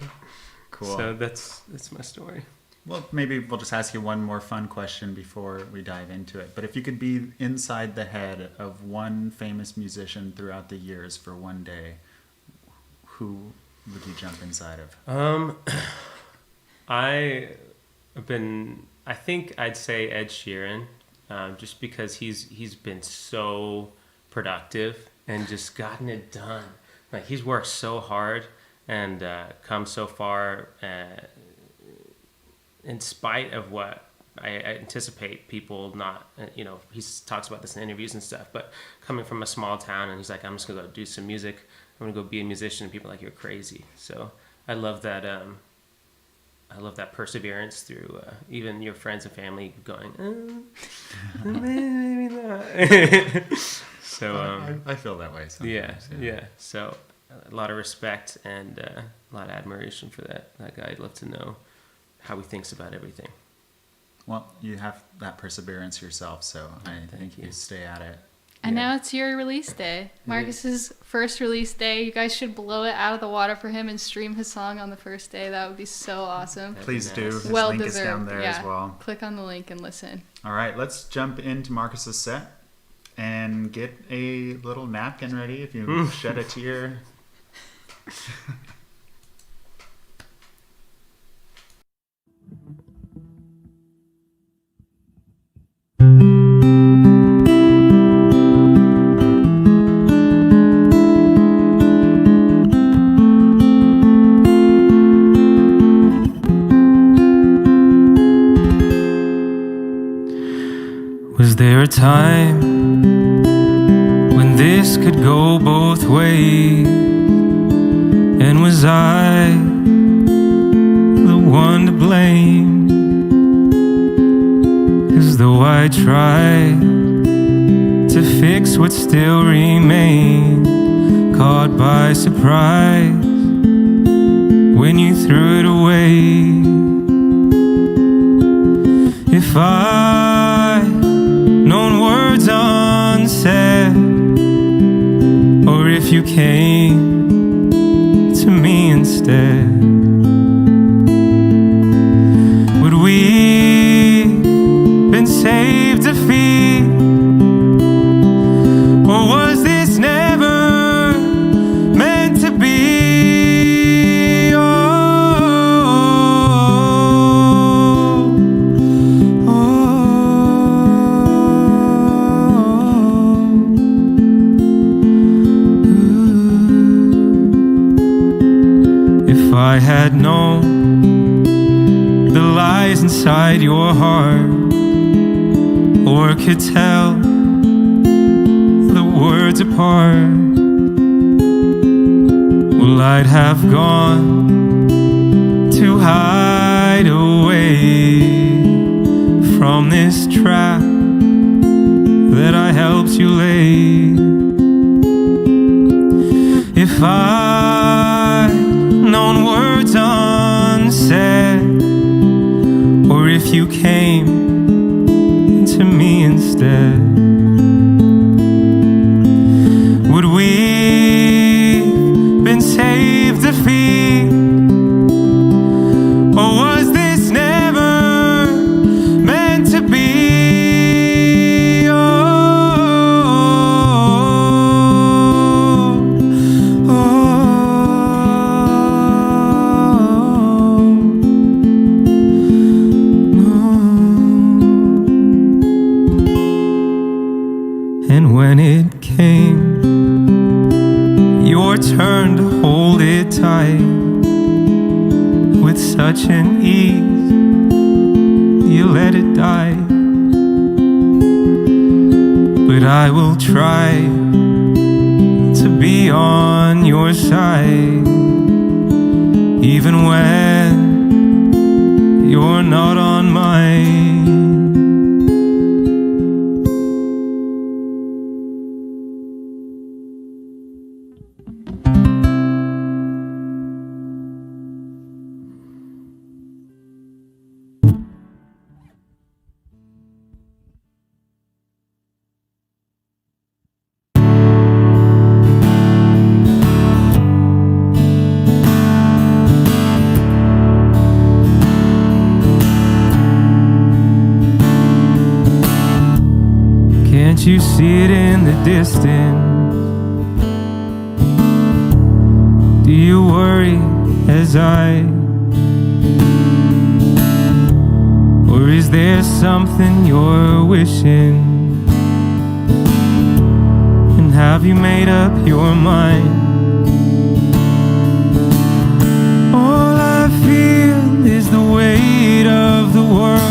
Cool. So that's my story. Well, maybe we'll just ask you one more fun question before we dive into it. But if you could be inside the head of one famous musician throughout the years for one day, who would you jump inside of? I think I'd say Ed Sheeran, just because he's been so productive and just gotten it done. Like, he's worked so hard and come so far in spite of what I anticipate people not, he talks about this in interviews and stuff, but coming from a small town, and he's like, I'm just going to go do some music. I'm going to go be a musician, and people are like, you're crazy. So I love that perseverance through even your friends and family going, maybe not. So I feel that way sometimes. Yeah. So a lot of respect and a lot of admiration for that guy. I'd love to know how he thinks about everything. Well, you have that perseverance yourself, so I think you stay at it. And now it's your release day. Marcus's first release day. You guys should blow it out of the water for him and stream his song on the first day. That would be so awesome. Please do. His Well link deserved. is down there as well. Click on the link and listen. All right, let's jump into Marcus's set and get a little napkin ready if you shed a tear. Was there a time when this could go both ways? And was I the one to blame? 'Cause though I tried to fix what still remained, caught by surprise when you threw it away. If I known words unsaid, or if you came to me instead, would we been saved defeat, or was this never meant to be? I had known the lies inside your heart, or could tell the words apart, well, I'd have gone to hide away from this trap that I helped you lay. If I known words unsaid, or if you came to me instead, would we been saved defeat, or was this never meant to be? When it came your turn to hold it tight, with such an ease you let it die. But I will try to be on your side, even when you're not on mine. Can't you see it in the distance? Do you worry as I? Or is there something you're wishing? And have you made up your mind? All I feel is the weight of the world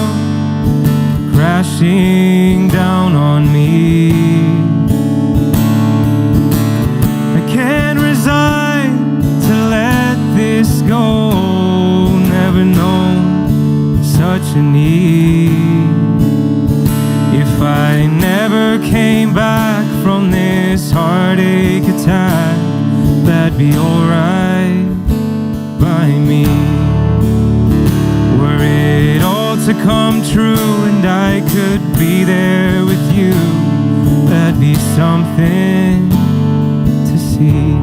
crashing down on me. I can't resign to let this go, never known such a need. If I never came back from this heartache attack, that'd be alright by me. Were it all to come true and I could be there with you, that'd That'd be something to see.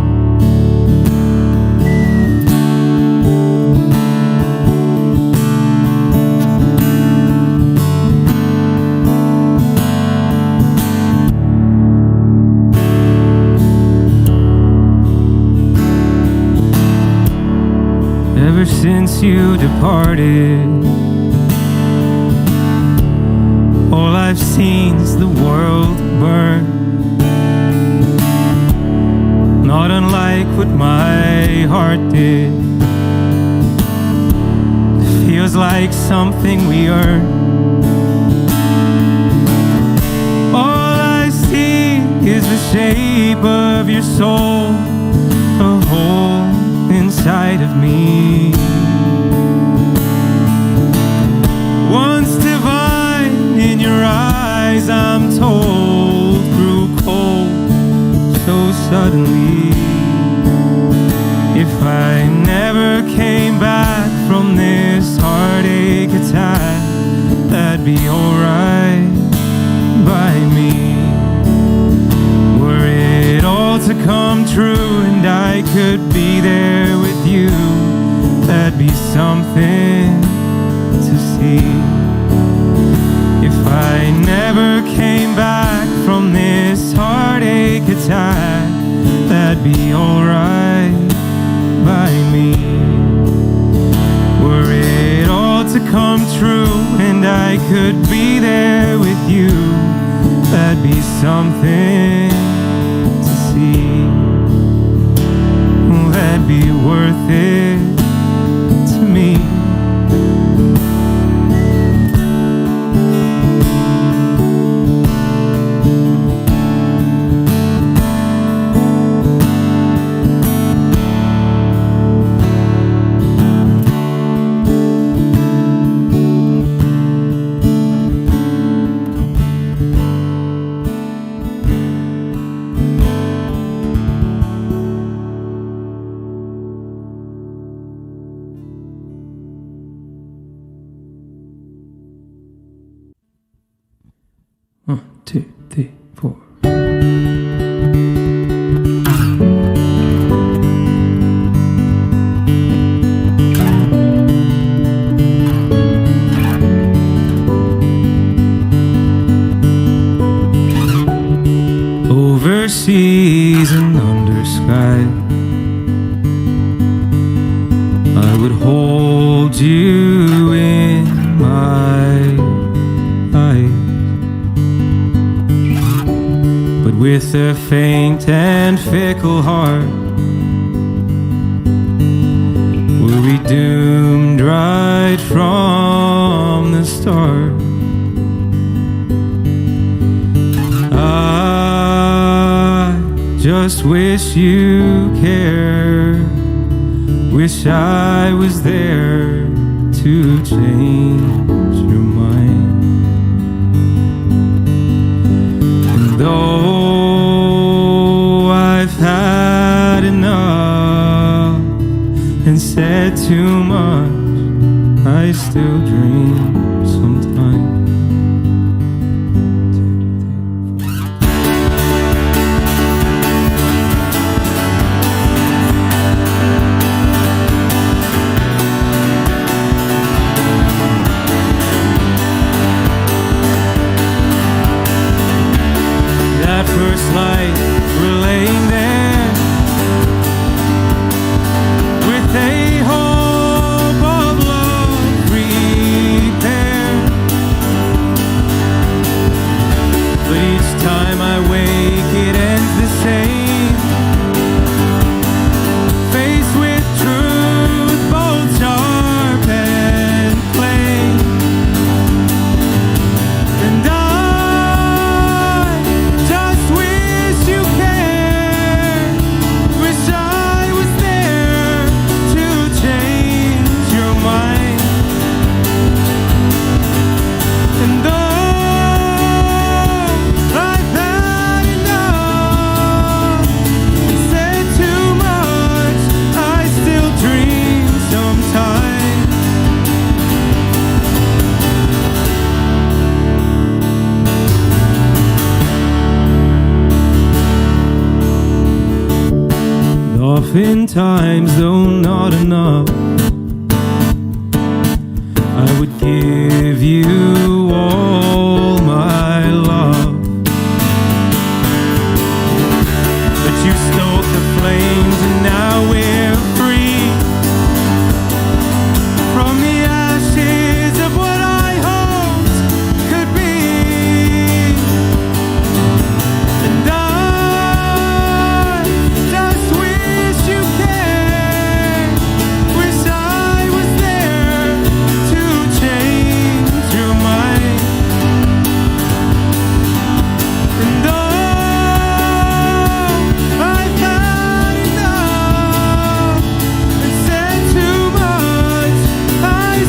Ever since you departed, all I've seen's the world burn. Not unlike what my heart did. Feels like something we earn. All I see is the shape of your soul, a hole inside of me. Once divine in your eyes, I'm told, grew cold so suddenly. If I never came back from this heartache attack, that'd be alright by me. Were it all to come true and I could be there with you, that'd be something to see. If I never came back from this heartache attack, that'd be alright by me. Were it all to come true and I could be there with you, that'd be something to see. That'd be worth it to me. One, two, three, four. Overseas and under sky, I would hold you in my eyes. But with a faint and fickle heart, were we doomed right from the start? I just wish you cared, wish I was there to change your mind. And though I've had enough and said too much, I still dream sometimes. First light, we're laying there with a hope of love reborn. in times, though not enough. I would give you all my love, but you stoked the flames and now we're free from the ashes of what I hoped could be. And I just wish you came, wish I was there to change your mind. And I've had enough and said too much. I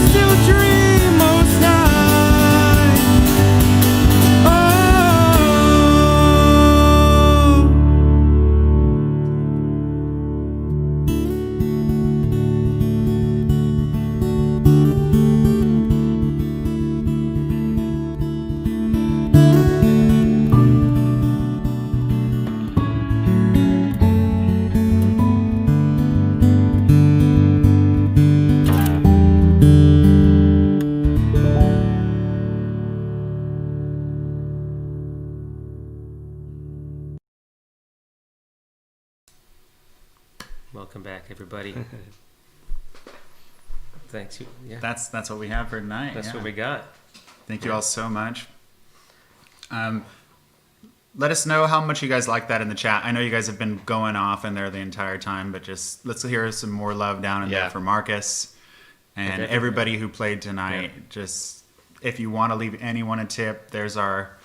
still dream most nights. Oh. Welcome back, everybody. Thanks. Yeah, That's what we have for tonight. that's yeah. what we got. Thank you all so much. Let us know how much you guys like that in the chat. I know you guys have been going off in there the entire time, but just let's hear some more love down in Yeah. there for Marcus and definitely. everybody who played tonight. Yeah. Just if you want to leave anyone a tip, there's our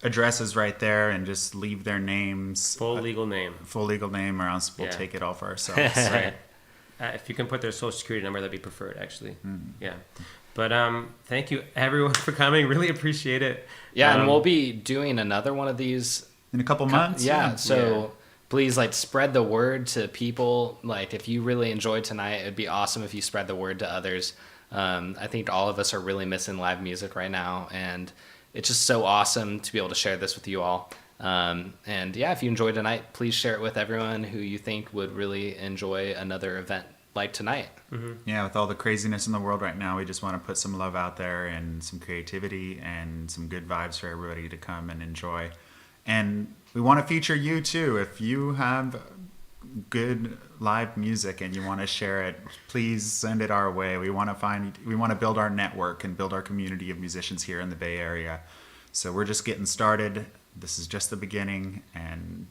addresses right there, and just leave their names, Full legal name. full legal name, or else we'll Yeah. take it all for ourselves. Right. If you can put their social security number, that'd be preferred, actually. Yeah. But thank you, everyone, for coming. Really appreciate it. Yeah, and we'll be doing another one of these. In a couple months. Yeah, so Yeah. please like spread the word to people. Like if you really enjoyed tonight, it'd be awesome if you spread the word to others. I think all of us are really missing live music right now, and it's just so awesome to be able to share this with you all. And yeah, if you enjoyed tonight, please share it with everyone who you think would really enjoy another event like tonight. Yeah, with all the craziness in the world right now, we just want to put some love out there and some creativity and some good vibes for everybody to come and enjoy. And we want to feature you too. If you have good live music and you want to share it, please send it our way. We want to build our network and build our community of musicians here in the Bay Area. So we're just getting started. This is just the beginning, and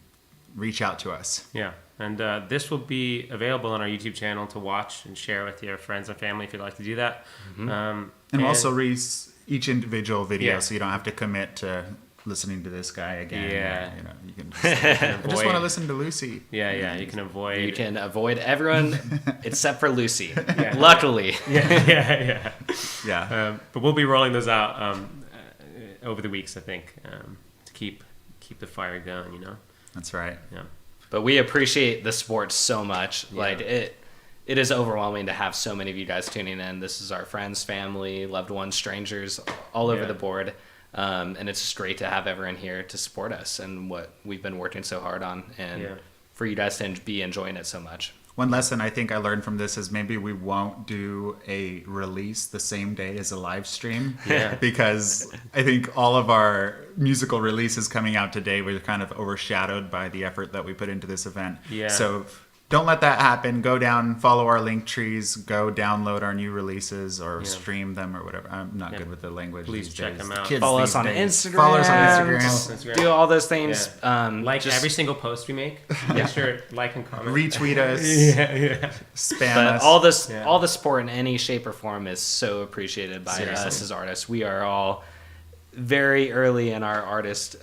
reach out to us. Yeah. And this will be available on our YouTube channel to watch and share with your friends and family if you'd like to do that. And we'll also read each individual video, Yeah. so you don't have to commit to listening to this guy again. Yeah. You know, you can just, I just want to avoid- listen to Lucy. Yeah, you can avoid. You can avoid everyone except for Lucy. Luckily. Yeah. Yeah. But we'll be rolling those out over the weeks, I think, to keep the fire going, you know? That's right. Yeah. But we appreciate the support so much. Like it is overwhelming to have so many of you guys tuning in. This is our friends, family, loved ones, strangers, all over Yeah. the board. And it's just great to have everyone here to support us and what we've been working so hard on, and Yeah. for you guys to be enjoying it so much. One lesson I think I learned from this is maybe we won't do a release the same day as a live stream. Yeah. Because I think all of our musical releases coming out today were kind of overshadowed by the effort that we put into this event. Yeah. So don't let that happen. Go down, follow our link trees, go download our new releases or stream them or whatever. I'm not good with the language. Please these check days. them out. Kids Follow these us on days. Instagram. Follow us on Instagram. Instagram. Do all those things. Like just- every single post we make. Make sure like and comment. Retweet us. Yeah. Spam But us. all the support in any shape or form is so appreciated by Seriously. us as artists. We are all very early in our artist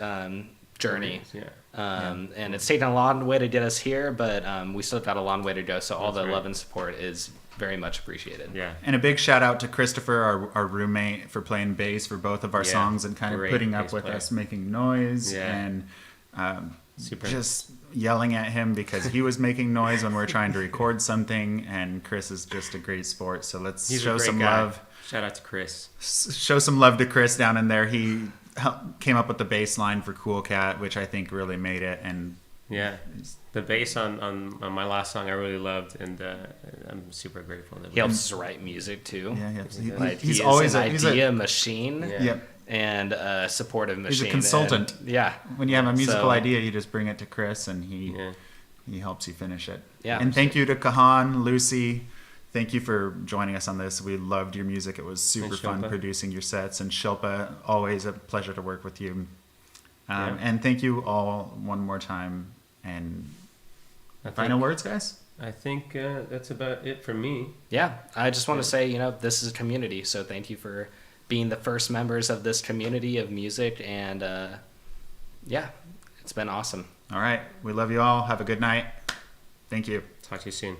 journey. Yeah. And it's taken a long way to get us here, but we still got a long way to go. So all That's the right. love and support is very much appreciated. Yeah. And a big shout out to Christopher, our roommate, for playing bass for both of our Yeah, songs and kind of great putting up bass with player. us making noise Yeah. and Super. just yelling at him because he was making noise when we were trying to record something. And Chris is just a great sport. So let's He's a show great some guy. love. Shout out to Chris. Show some love to Chris down in there. He came up with the bass line for Cool Cat, which I think really made it. And Yeah, the bass on my last song I really loved, and I'm super grateful that He helps us write music too. Yeah. Like, He's he always is an he's idea machine Yep. and a supportive machine. He's a consultant. And, yeah. When you have a musical So- idea, you just bring it to Chris, and he helps you finish it. Yeah. And thank you to Kaahan, Lucy. Thank you for joining us on this. We loved your music. It was super And fun Shilpa. producing your sets. And Shilpa, always a pleasure to work with you. Yeah. And thank you all one more time. And final words, guys? I think that's about it for me. Yeah, I just want to say, this is a community, so thank you for being the first members of this community of music, and it's been awesome. All right. We love you all. Have a good night. Thank you. Talk to you soon.